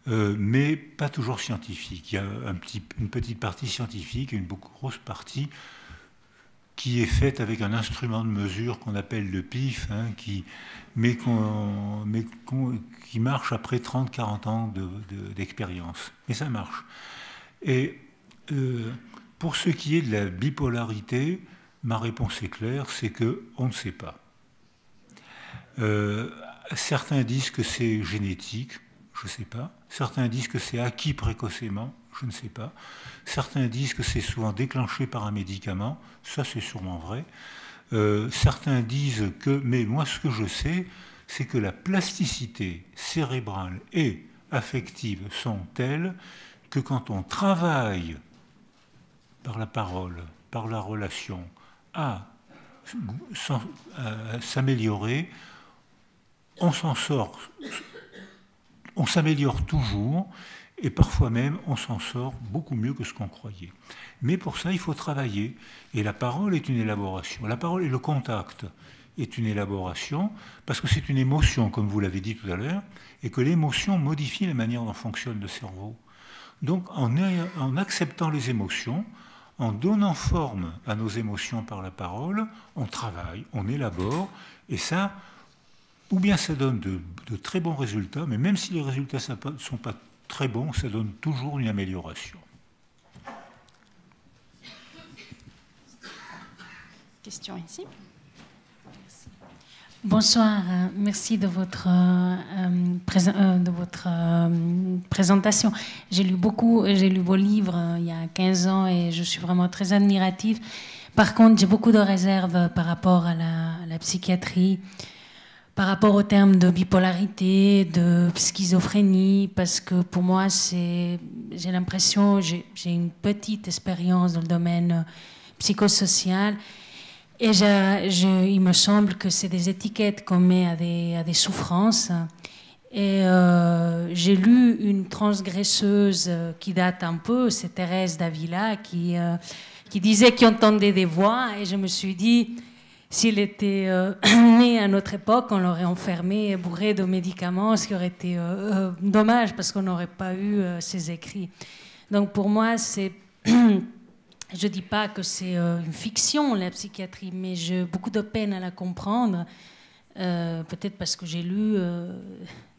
Speaker 2: mais pas toujours scientifique. Il y a une petite partie scientifique et une beaucoup grosse partie qui est faite avec un instrument de mesure qu'on appelle le PIF, hein, qui marche après 30-40 ans d'expérience. Mais ça marche. Et pour ce qui est de la bipolarité, ma réponse est claire, c'est qu'on ne sait pas. Certains disent que c'est génétique, je ne sais pas. Certains disent que c'est acquis précocement, je ne sais pas. Certains disent que c'est souvent déclenché par un médicament, ça c'est sûrement vrai. Certains disent que, mais moi ce que je sais, c'est que la plasticité cérébrale et affective sont telles que quand on travaille par la parole, par la relation, à s'améliorer, on s'en sort, on s'améliore toujours, et parfois même on s'en sort beaucoup mieux que ce qu'on croyait. Mais pour ça, il faut travailler, et la parole est une élaboration. La parole et le contact est une élaboration, parce que c'est une émotion, comme vous l'avez dit tout à l'heure, et que l'émotion modifie la manière dont fonctionne le cerveau. Donc en acceptant les émotions, en donnant forme à nos émotions par la parole, on travaille, on élabore, et ça, ou bien ça donne de très bons résultats, mais même si les résultats ne sont pas très bons, ça donne toujours une amélioration.
Speaker 1: Question ici.
Speaker 5: Bonsoir, merci de votre présentation. J'ai lu vos livres il y a 15 ans et je suis vraiment très admirative. Par contre, j'ai beaucoup de réserves par rapport à la psychiatrie, par rapport au terme de bipolarité, de schizophrénie, parce que pour moi, j'ai l'impression, j'ai une petite expérience dans le domaine psychosocial. Et il me semble que c'est des étiquettes qu'on met à des souffrances. Et j'ai lu une transgresseuse qui date un peu, c'est Thérèse d'Avila, qui disait qu'il entendait des voix. Et je me suis dit, s'il était né à notre époque, on l'aurait enfermé et bourré de médicaments, ce qui aurait été dommage parce qu'on n'aurait pas eu ses écrits. Donc pour moi, c'est... Je ne dis pas que c'est une fiction, la psychiatrie, mais j'ai beaucoup de peine à la comprendre, peut-être parce que j'ai lu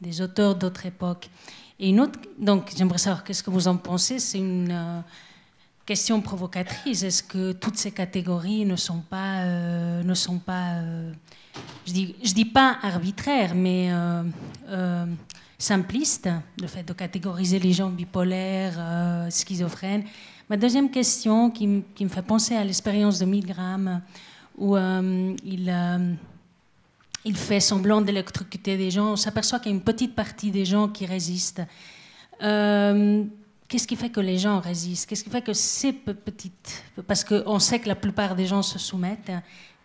Speaker 5: des auteurs d'autres époques. Et une autre, donc j'aimerais savoir qu'est-ce que vous en pensez, c'est une question provocatrice. Est-ce que toutes ces catégories ne sont pas je dis pas arbitraires, mais simplistes, le fait de catégoriser les gens bipolaires, schizophrènes. Ma deuxième question, qui me fait penser à l'expérience de Milgram, où il fait semblant d'électrocuter des gens, on s'aperçoit qu'il y a une petite partie des gens qui résistent. Qu'est-ce qui fait que les gens résistent? Qu'est-ce qui fait que ces petites... Parce qu'on sait que la plupart des gens se soumettent.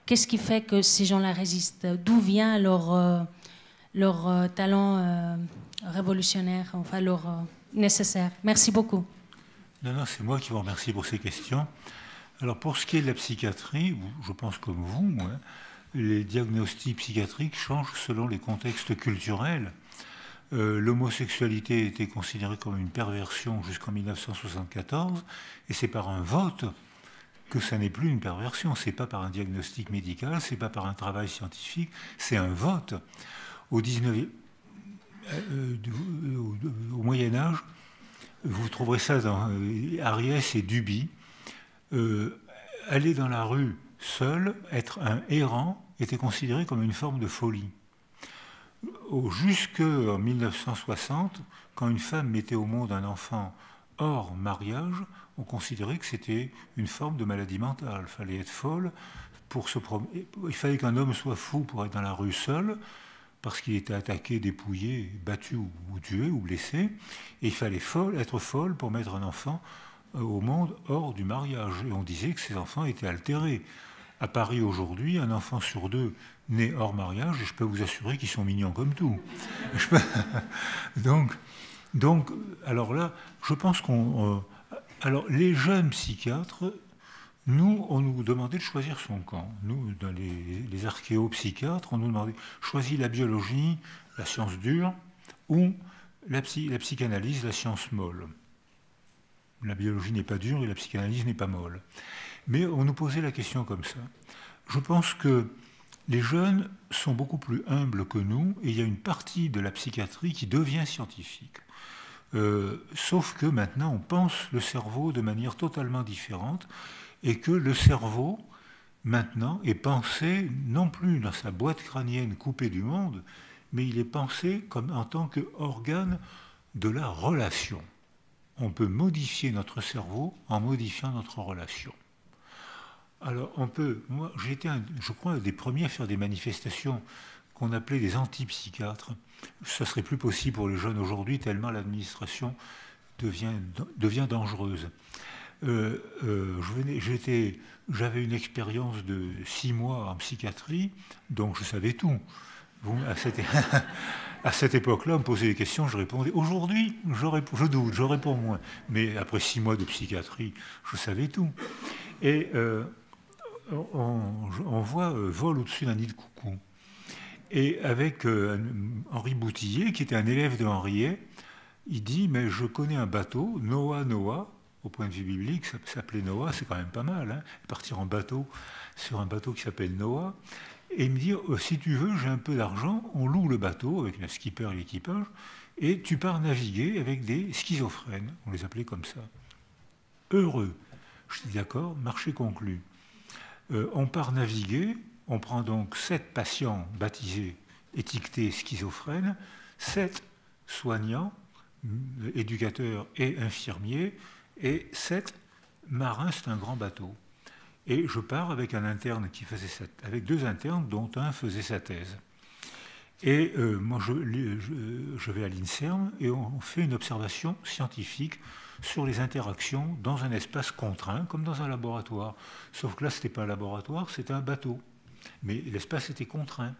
Speaker 5: Qu'est-ce qui fait que ces gens-là résistent? D'où vient leur talent révolutionnaire, enfin leur nécessaire? Merci beaucoup.
Speaker 2: Non, c'est moi qui vous remercie pour ces questions. Alors, pour ce qui est de la psychiatrie, je pense comme vous, les diagnostics psychiatriques changent selon les contextes culturels. L'homosexualité était considérée comme une perversion jusqu'en 1974, et c'est par un vote que ça n'est plus une perversion. C'est pas par un diagnostic médical, c'est pas par un travail scientifique, c'est un vote. Au Moyen-Âge, vous trouverez ça dans Ariès et Duby. Aller dans la rue seul, être un errant, était considéré comme une forme de folie. Jusqu'en 1960, quand une femme mettait au monde un enfant hors mariage, on considérait que c'était une forme de maladie mentale. Il fallait être folle pour se promener. Il fallait qu'un homme soit fou pour être dans la rue seul, parce qu'il était attaqué, dépouillé, battu ou tué ou blessé, et il fallait être folle pour mettre un enfant au monde hors du mariage. Et on disait que ces enfants étaient altérés. À Paris aujourd'hui, un enfant sur deux né hors mariage, et je peux vous assurer qu'ils sont mignons comme tout. Donc, alors là, je pense alors, les jeunes psychiatres, nous, on nous demandait de choisir son camp. Nous, dans les archéopsychiatres, on nous demandait choisis la biologie, la science dure, ou la psychanalyse, la science molle. La biologie n'est pas dure et la psychanalyse n'est pas molle. Mais on nous posait la question comme ça. Je pense que les jeunes sont beaucoup plus humbles que nous, et il y a une partie de la psychiatrie qui devient scientifique. Sauf que maintenant, on pense le cerveau de manière totalement différente, et que le cerveau, maintenant, est pensé non plus dans sa boîte crânienne coupée du monde, mais il est pensé en tant qu'organe de la relation. On peut modifier notre cerveau en modifiant notre relation. Alors, moi, j'étais, je crois, un des premiers à faire des manifestations qu'on appelait des antipsychiatres. Ça serait plus possible pour les jeunes aujourd'hui, tellement l'administration devient dangereuse. J'avais une expérience de 6 mois en psychiatrie, donc je savais tout. À cette époque-là, on me posait des questions, je répondais. Aujourd'hui, je doute, je réponds moins. Mais après 6 mois de psychiatrie, je savais tout. Et on voit Vol au-dessus d'un nid de coucou. Et avec Henri Boutillier, qui était un élève de Henriet, il dit, mais je connais un bateau, Noah, au point de vue biblique, ça s'appelait Noah, c'est quand même pas mal, hein, partir en bateau, sur un bateau qui s'appelle Noah. Et il me dit, si tu veux, j'ai un peu d'argent, on loue le bateau avec le skipper et l'équipage, et tu pars naviguer avec des schizophrènes, on les appelait comme ça. Heureux. Je dis d'accord, marché conclu. On part naviguer, On prend donc 7 patients baptisés, étiquetés schizophrènes, 7 soignants, éducateurs et infirmiers, et 7 marins, c'est un grand bateau. Et je pars avec un interne qui faisait avec 2 internes, dont un faisait sa thèse. Et moi, je vais à l'INSERM et on fait une observation scientifique sur les interactions dans un espace contraint, comme dans un laboratoire. Sauf que là, ce n'était pas un laboratoire, c'était un bateau. Mais l'espace était contraint.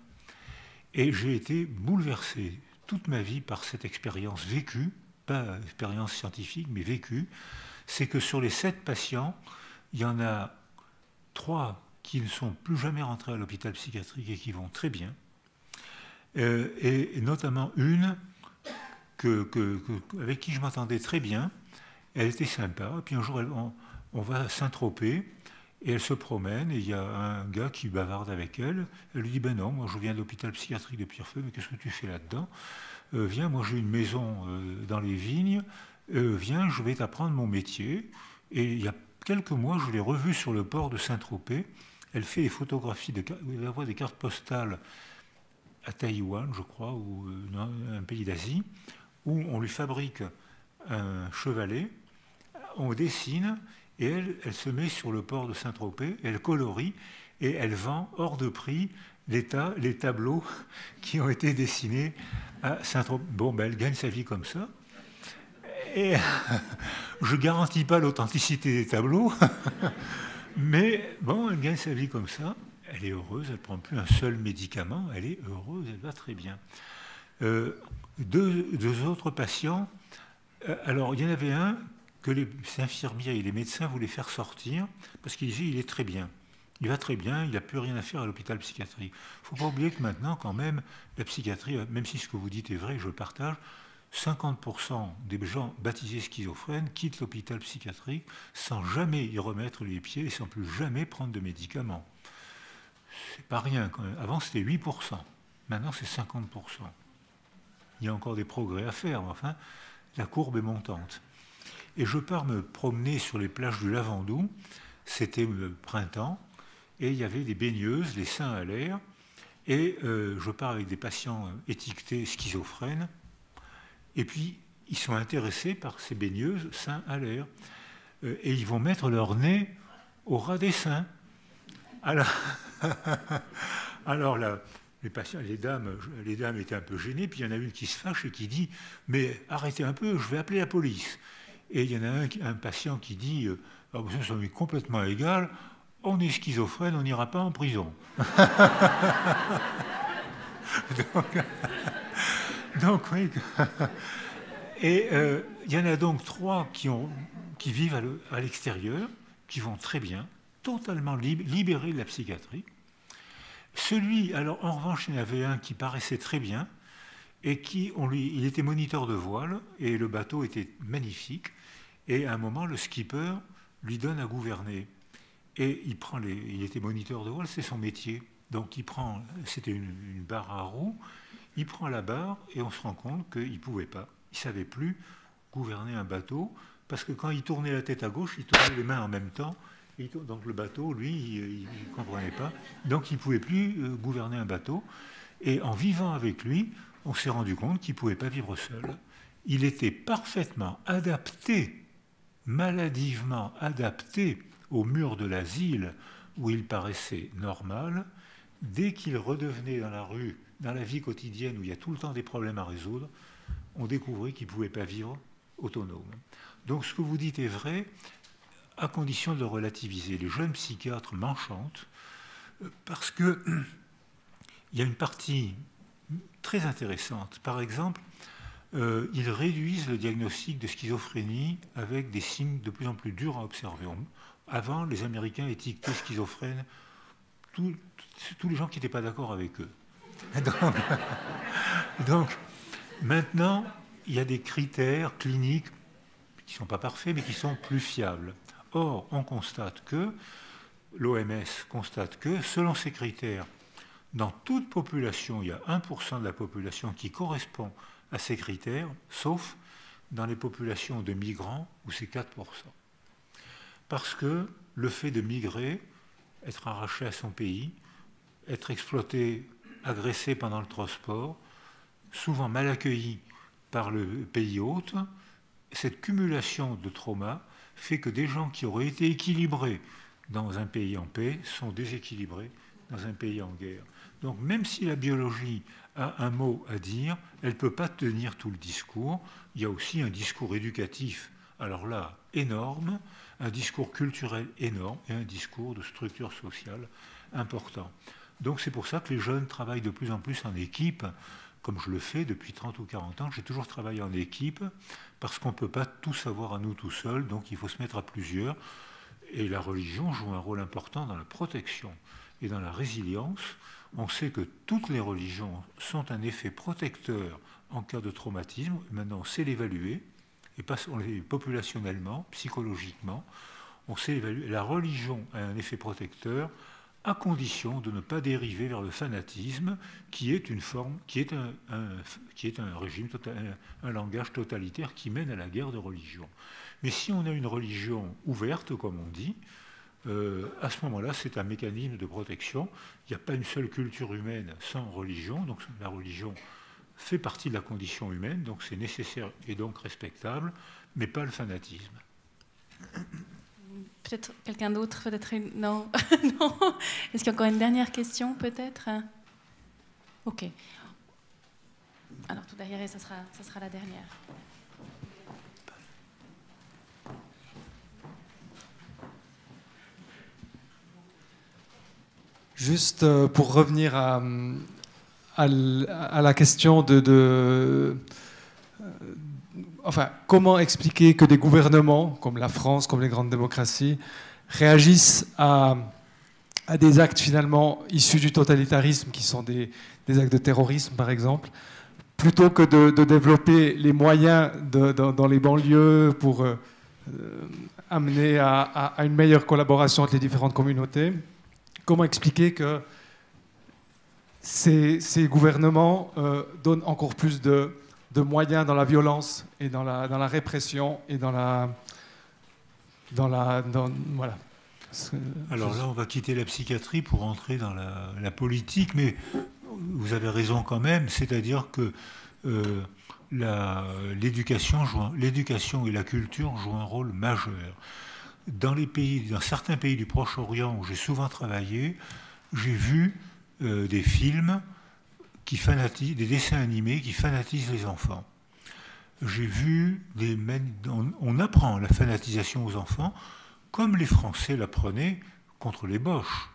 Speaker 2: Et j'ai été bouleversé toute ma vie par cette expérience vécue, pas expérience scientifique, mais vécue. C'est que sur les 7 patients, il y en a 3 qui ne sont plus jamais rentrés à l'hôpital psychiatrique et qui vont très bien. Et notamment une avec qui je m'entendais très bien. Elle était sympa. Et puis un jour, on va à Saint-Tropez et elle se promène et il y a un gars qui bavarde avec elle. Elle lui dit « Ben non, moi je viens de l'hôpital psychiatrique de Pierrefeu, mais qu'est-ce que tu fais là-dedans ? Viens, moi j'ai une maison dans les vignes. Viens, je vais t'apprendre mon métier. » Et il y a quelques mois, je l'ai revue sur le port de Saint-Tropez. Elle fait des photographies, elle envoie des cartes postales à Taïwan, je crois, ou un pays d'Asie, où on lui fabrique un chevalet, on dessine, et elle se met sur le port de Saint-Tropez, elle colorie, et elle vend hors de prix les tableaux qui ont été dessinés à Saint-Tropez. Bon, ben, elle gagne sa vie comme ça. Et je ne garantis pas l'authenticité des tableaux, mais bon, elle gagne sa vie comme ça. Elle est heureuse, elle ne prend plus un seul médicament, elle est heureuse, elle va très bien. 2 autres patients, alors il y en avait un que les infirmiers et les médecins voulaient faire sortir parce qu'ils disaient il est très bien. Il va très bien, il n'a plus rien à faire à l'hôpital psychiatrique. Il ne faut pas oublier que maintenant, quand même, la psychiatrie, même si ce que vous dites est vrai, je le partage, 50% des gens baptisés schizophrènes quittent l'hôpital psychiatrique sans jamais y remettre les pieds et sans plus jamais prendre de médicaments. C'est pas rien quand même. Avant c'était 8%, maintenant c'est 50%. Il y a encore des progrès à faire, mais enfin, la courbe est montante. Et je pars me promener sur les plages du Lavandou, c'était le printemps, et il y avait des baigneuses, les seins à l'air, et je pars avec des patients étiquetés schizophrènes, et puis ils sont intéressés par ces baigneuses, seins à l'air, et ils vont mettre leur nez au ras des seins. Alors là, les dames étaient un peu gênées, puis il y en a une qui se fâche et qui dit « Mais arrêtez un peu, je vais appeler la police ». Et il y en a un patient qui dit « Oh, ça m'est complètement égal, on est schizophrène, on n'ira pas en prison ». donc oui. Et il y en a donc 3 qui vivent à l'extérieur, qui vont très bien, totalement libéré de la psychiatrie. Alors en revanche, il y en avait un qui paraissait très bien et il était moniteur de voile et le bateau était magnifique. Et à un moment, le skipper lui donne à gouverner. Et il était moniteur de voile, c'est son métier. Donc c'était une barre à roues, il prend la barre et on se rend compte qu'il ne pouvait pas. Il ne savait plus gouverner un bateau parce que quand il tournait la tête à gauche, il tournait les mains en même temps. Donc le bateau, lui, il ne comprenait pas. Donc il ne pouvait plus gouverner un bateau. Et en vivant avec lui, on s'est rendu compte qu'il ne pouvait pas vivre seul. Il était parfaitement adapté, maladivement adapté au mur de l'asile où il paraissait normal. Dès qu'il redevenait dans la rue, dans la vie quotidienne où il y a tout le temps des problèmes à résoudre, on découvrait qu'il ne pouvait pas vivre autonome. Donc ce que vous dites est vrai, à condition de le relativiser. Les jeunes psychiatres m'enchantent parce qu'il y a une partie très intéressante. Par exemple, ils réduisent le diagnostic de schizophrénie avec des signes de plus en plus durs à observer. Avant, les Américains étiquetaient schizophrènes tous les gens qui n'étaient pas d'accord avec eux. Donc, maintenant, il y a des critères cliniques qui ne sont pas parfaits, mais qui sont plus fiables. Or, on constate que, l'OMS constate que, selon ces critères, dans toute population, il y a 1% de la population qui correspond à ces critères, sauf dans les populations de migrants, où c'est 4%. Parce que le fait de migrer, être arraché à son pays, être exploités, agressés pendant le transport, souvent mal accueillis par le pays hôte. Cette cumulation de traumas fait que des gens qui auraient été équilibrés dans un pays en paix sont déséquilibrés dans un pays en guerre. Donc même si la biologie a un mot à dire, elle ne peut pas tenir tout le discours. Il y a aussi un discours éducatif, alors là, énorme, un discours culturel énorme et un discours de structure sociale important. Donc c'est pour ça que les jeunes travaillent de plus en plus en équipe, comme je le fais depuis 30 ou 40 ans. J'ai toujours travaillé en équipe, parce qu'on ne peut pas tout savoir à nous tout seuls, donc il faut se mettre à plusieurs. Et la religion joue un rôle important dans la protection et dans la résilience. On sait que toutes les religions sont un effet protecteur en cas de traumatisme. Maintenant, on sait l'évaluer, et pas populationnellement, psychologiquement. On sait l'évaluer. La religion a un effet protecteur à condition de ne pas dériver vers le fanatisme, qui est une forme, qui est un régime, un langage totalitaire qui mène à la guerre de religion. Mais si on a une religion ouverte, comme on dit, à ce moment-là, c'est un mécanisme de protection. Il n'y a pas une seule culture humaine sans religion, donc la religion fait partie de la condition humaine, donc c'est nécessaire et donc respectable, mais pas le fanatisme.
Speaker 1: Peut-être quelqu'un d'autre, peut-être une... Non, non. Est-ce qu'il y a encore une dernière question, peut-être? Ok. Alors, tout derrière, ça sera la dernière.
Speaker 6: Juste pour revenir à la question enfin, comment expliquer que des gouvernements, comme la France, comme les grandes démocraties, réagissent à des actes finalement issus du totalitarisme, qui sont des actes de terrorisme, par exemple, plutôt que de développer les moyens dans les banlieues pour amener à une meilleure collaboration entre les différentes communautés. Comment expliquer que ces gouvernements donnent encore plus de moyens dans la violence et dans la répression et voilà.
Speaker 2: Alors là, on va quitter la psychiatrie pour entrer dans la politique, mais vous avez raison quand même, c'est-à-dire que l'éducation et la culture jouent un rôle majeur. Dans certains pays du Proche-Orient où j'ai souvent travaillé, j'ai vu des films des dessins animés qui fanatisent les enfants. J'ai vu on apprend la fanatisation aux enfants comme les Français l'apprenaient contre les Boches.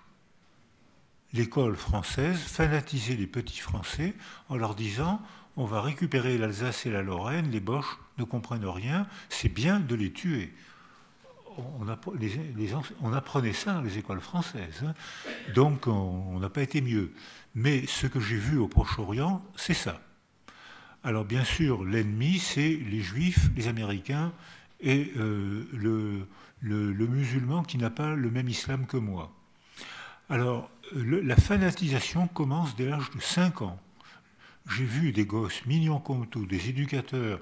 Speaker 2: L'école française fanatisait les petits Français en leur disant « on va récupérer l'Alsace et la Lorraine, les Boches ne comprennent rien, c'est bien de les tuer ». On apprenait ça dans les écoles françaises, hein. Donc on n'a pas été mieux. Mais ce que j'ai vu au Proche-Orient, c'est ça. Alors bien sûr, l'ennemi, c'est les Juifs, les Américains et le musulman qui n'a pas le même islam que moi. Alors la fanatisation commence dès l'âge de 5 ans. J'ai vu des gosses mignons comme tout, des éducateurs,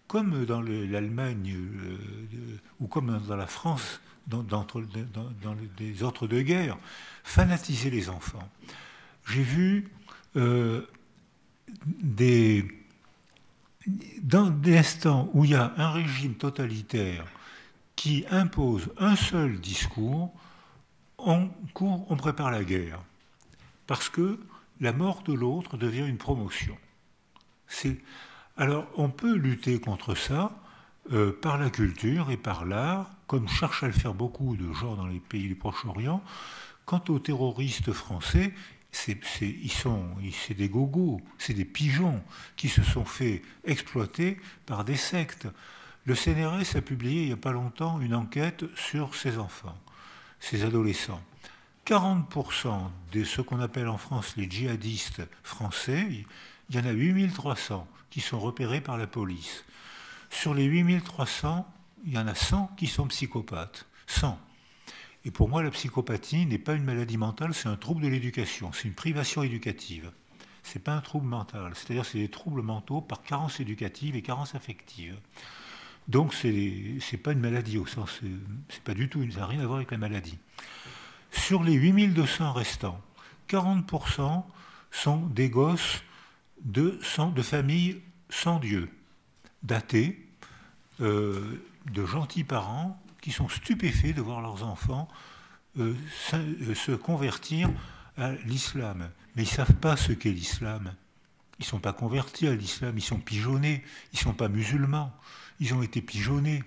Speaker 2: comme dans l'Allemagne ou comme dans la France, dans les entre-deux-guerres, fanatiser les enfants. J'ai vu dans des instants où il y a un régime totalitaire qui impose un seul discours, on prépare la guerre. Parce que la mort de l'autre devient une promotion. Alors, on peut lutter contre ça par la culture et par l'art, comme cherchent à le faire beaucoup de gens dans les pays du Proche-Orient. Quant aux terroristes français, c'est des gogos, c'est des pigeons qui se sont fait exploiter par des sectes. Le CNRS a publié il n'y a pas longtemps une enquête sur ces enfants, ces adolescents. 40% de ce qu'on appelle en France les djihadistes français, il y en a 8300 qui sont repérés par la police. Sur les 8300, il y en a 100 qui sont psychopathes. 100. Et pour moi, la psychopathie n'est pas une maladie mentale, c'est un trouble de l'éducation, c'est une privation éducative. Ce n'est pas un trouble mental, c'est-à-dire c'est des troubles mentaux par carence éducative et carence affective. Donc c'est pas une maladie au sens, c'est pas du tout, ça n'a rien à voir avec la maladie. Sur les 8200 restants, 40% sont des gosses de familles sans Dieu, d'athées, de gentils parents qui sont stupéfaits de voir leurs enfants se convertir à l'islam. Mais ils ne savent pas ce qu'est l'islam. Ils ne sont pas convertis à l'islam, ils sont pigeonnés, ils ne sont pas musulmans. Ils ont été pigeonnés,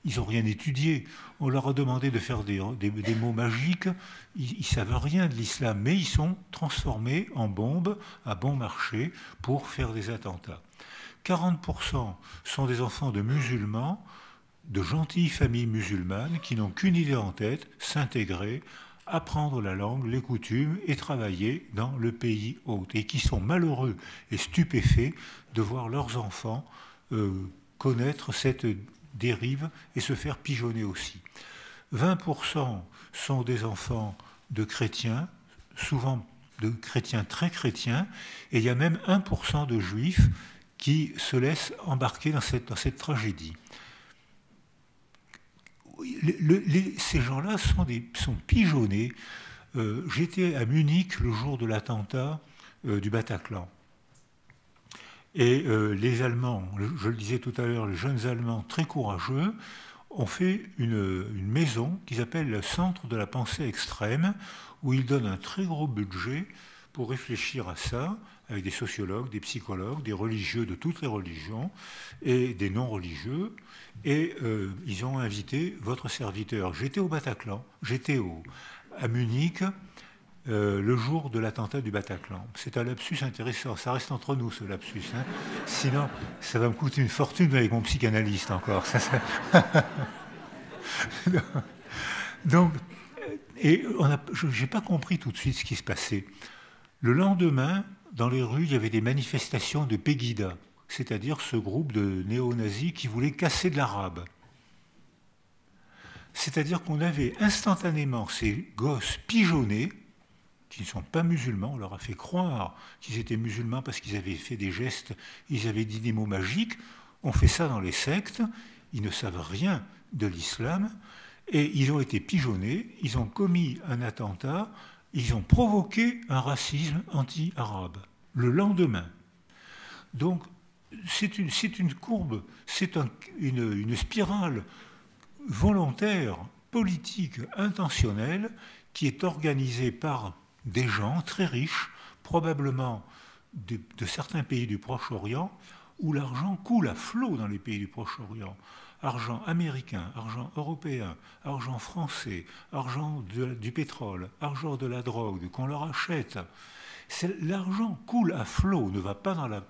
Speaker 2: ils n'ont rien étudié. On leur a demandé de faire des mots magiques, ils ne savent rien de l'islam, mais ils sont transformés en bombes à bon marché pour faire des attentats. 40% sont des enfants de musulmans, de gentilles familles musulmanes qui n'ont qu'une idée en tête, s'intégrer, apprendre la langue, les coutumes et travailler dans le pays hôte, et qui sont malheureux et stupéfaits de voir leurs enfants connaître cette dérive et se faire pigeonner aussi. 20% sont des enfants de chrétiens, souvent de chrétiens très chrétiens, et il y a même 1% de juifs qui se laissent embarquer dans cette tragédie. Ces gens-là sont pigeonnés. J'étais à Munich le jour de l'attentat du Bataclan. Et les Allemands, je le disais tout à l'heure, les jeunes Allemands très courageux, ont fait une maison qu'ils appellent le Centre de la pensée extrême, où ils donnent un très gros budget pour réfléchir à ça, avec des sociologues, des psychologues, des religieux de toutes les religions et des non-religieux. Et ils ont invité votre serviteur. J'étais au Bataclan, à Munich, le jour de l'attentat du Bataclan. C'est un lapsus intéressant. Ça reste entre nous, ce lapsus. Hein. Sinon, ça va me coûter une fortune avec mon psychanalyste encore. Donc, je n'ai pas compris tout de suite ce qui se passait. Le lendemain, dans les rues, il y avait des manifestations de Pegida, c'est-à-dire ce groupe de néo-nazis qui voulaient casser de l'arabe. C'est-à-dire qu'on avait instantanément ces gosses pigeonnés, qui ne sont pas musulmans, on leur a fait croire qu'ils étaient musulmans parce qu'ils avaient fait des gestes, ils avaient dit des mots magiques. On fait ça dans les sectes, ils ne savent rien de l'islam, et ils ont été pigeonnés, ils ont commis un attentat, ils ont provoqué un racisme anti-arabe le lendemain. Donc, c'est une courbe, c'est une spirale volontaire, politique, intentionnelle, qui est organisée par des gens très riches, probablement de certains pays du Proche-Orient, où l'argent coule à flot dans les pays du Proche-Orient. Argent américain, argent européen, argent français, argent du pétrole, argent de la drogue qu'on leur achète. L'argent coule à flot, ne va pas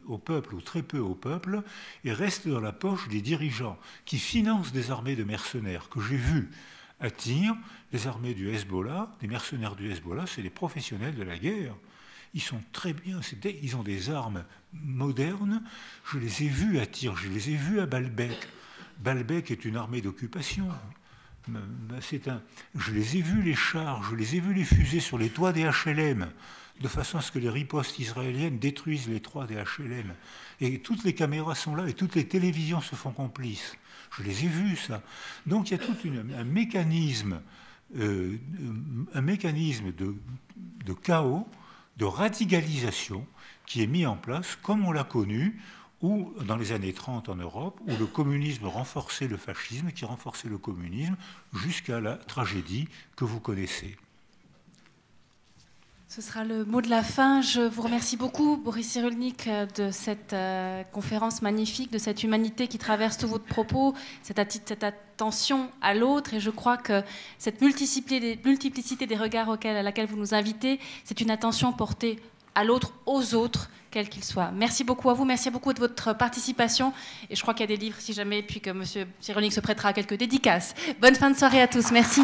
Speaker 2: au peuple, ou très peu au peuple, et reste dans la poche des dirigeants qui financent des armées de mercenaires que j'ai vues à Tyr, les armées du Hezbollah, les mercenaires du Hezbollah, c'est des professionnels de la guerre. Ils sont très bien, ils ont des armes modernes. Je les ai vus à Tyr, je les ai vus à Baalbek. Baalbek est une armée d'occupation. Je les ai vus les chars, je les ai vus les fusées sur les toits des HLM, de façon à ce que les ripostes israéliennes détruisent les toits des HLM. Et toutes les caméras sont là et toutes les télévisions se font complices. Je les ai vus, ça. Donc il y a tout un mécanisme de chaos, de radicalisation qui est mis en place, comme on l'a connu, ou dans les années 30 en Europe, où le communisme renforçait le fascisme, qui renforçait le communisme, jusqu'à la tragédie que vous connaissez.
Speaker 1: Ce sera le mot de la fin. Je vous remercie beaucoup, Boris Cyrulnik, de cette conférence magnifique, de cette humanité qui traverse tous vos propos, cette attention à l'autre. Et je crois que cette multiplicité des regards à laquelle vous nous invitez, c'est une attention portée à l'autre, aux autres, quels qu'ils soient. Merci beaucoup à vous, merci beaucoup de votre participation. Et je crois qu'il y a des livres, si jamais, puis que M. Cyrulnik se prêtera à quelques dédicaces. Bonne fin de soirée à tous. Merci.